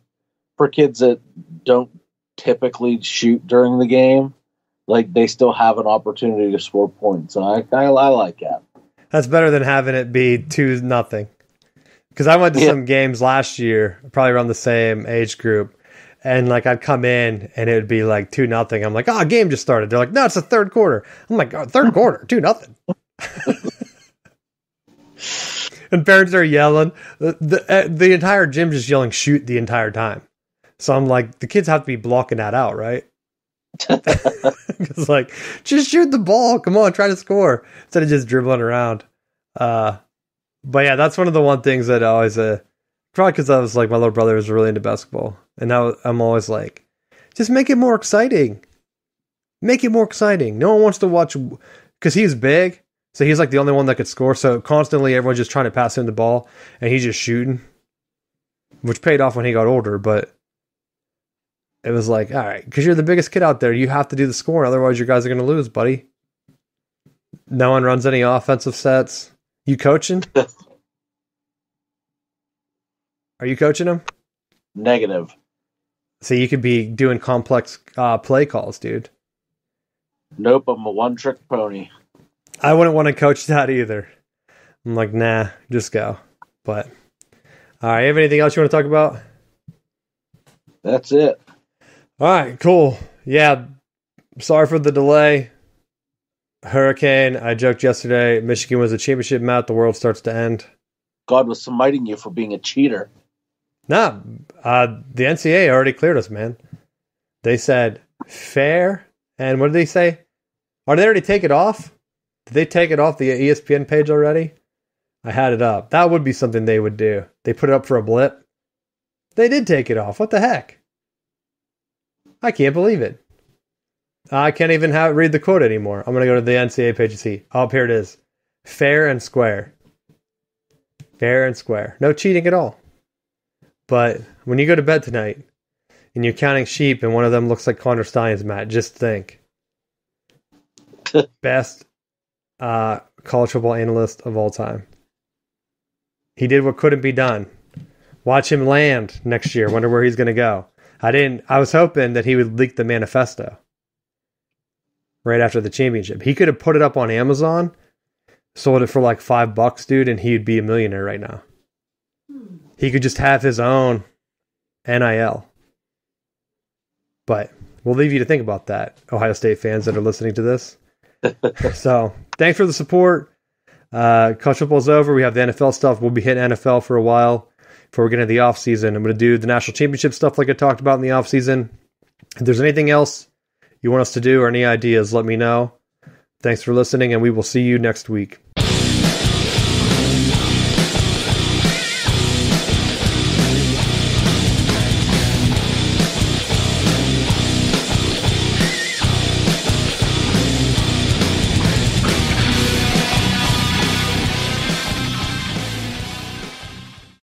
for kids that don't typically shoot during the game, like they still have an opportunity to score points. And I like that. That's better than having it be 2-0. Because I went to some games last year, probably around the same age group, and like I'd come in and it would be like 2-0. I'm like, oh, game just started. They're like, no, it's the third quarter. I'm like, oh, third quarter, 2-0. And parents are yelling. The entire gym just yelling shoot the entire time. So I'm like, the kids have to be blocking that out, right? It's like, just shoot the ball. Come on, try to score instead of just dribbling around. But yeah, that's one of the one things that I always, probably because I was like, my little brother was really into basketball. And now I'm always like, just make it more exciting. Make it more exciting. No one wants to watch, because he's big. So he's like the only one that could score. So constantly everyone's just trying to pass him the ball and he's just shooting, which paid off when he got older. But it was like, all right, because you're the biggest kid out there. You have to do the scoring. Otherwise, you guys are going to lose, buddy. No one runs any offensive sets. You coaching? Are you coaching them? Negative. So you could be doing complex play calls, dude. Nope, I'm a one-trick pony. I wouldn't want to coach that either. I'm like, nah, just go. But, all right, you have anything else you want to talk about? That's it. All right, cool. Yeah, sorry for the delay. Hurricane, I joked yesterday, Michigan was a championship match, the world starts to end. God was smiting you for being a cheater. Nah, the NCAA already cleared us, man. They said fair, and what did they say? Or did they already take it off? Did they take it off the ESPN page already? I had it up. That would be something they would do. They put it up for a blip. They did take it off. What the heck? I can't believe it. I can't even read the quote anymore. I'm going to go to the NCAA page and see. Oh, here it is. Fair and square. Fair and square. No cheating at all. But when you go to bed tonight and you're counting sheep and one of them looks like Connor Stein's, Matt, just think. Best college football analyst of all time. He did what couldn't be done. Watch him land next year. Wonder where he's going to go. I was hoping that he would leak the manifesto right after the championship. He could have put it up on Amazon, sold it for like $5, dude, and he'd be a millionaire right now. He could just have his own NIL. But we'll leave you to think about that, Ohio State fans that are listening to this. So, thanks for the support. College football's over. We have the NFL stuff. We'll be hitting NFL for a while before we get into the offseason. I'm going to do the national championship stuff like I talked about in the offseason. If there's anything else you want us to do or any ideas, let me know. Thanks for listening, and we will see you next week.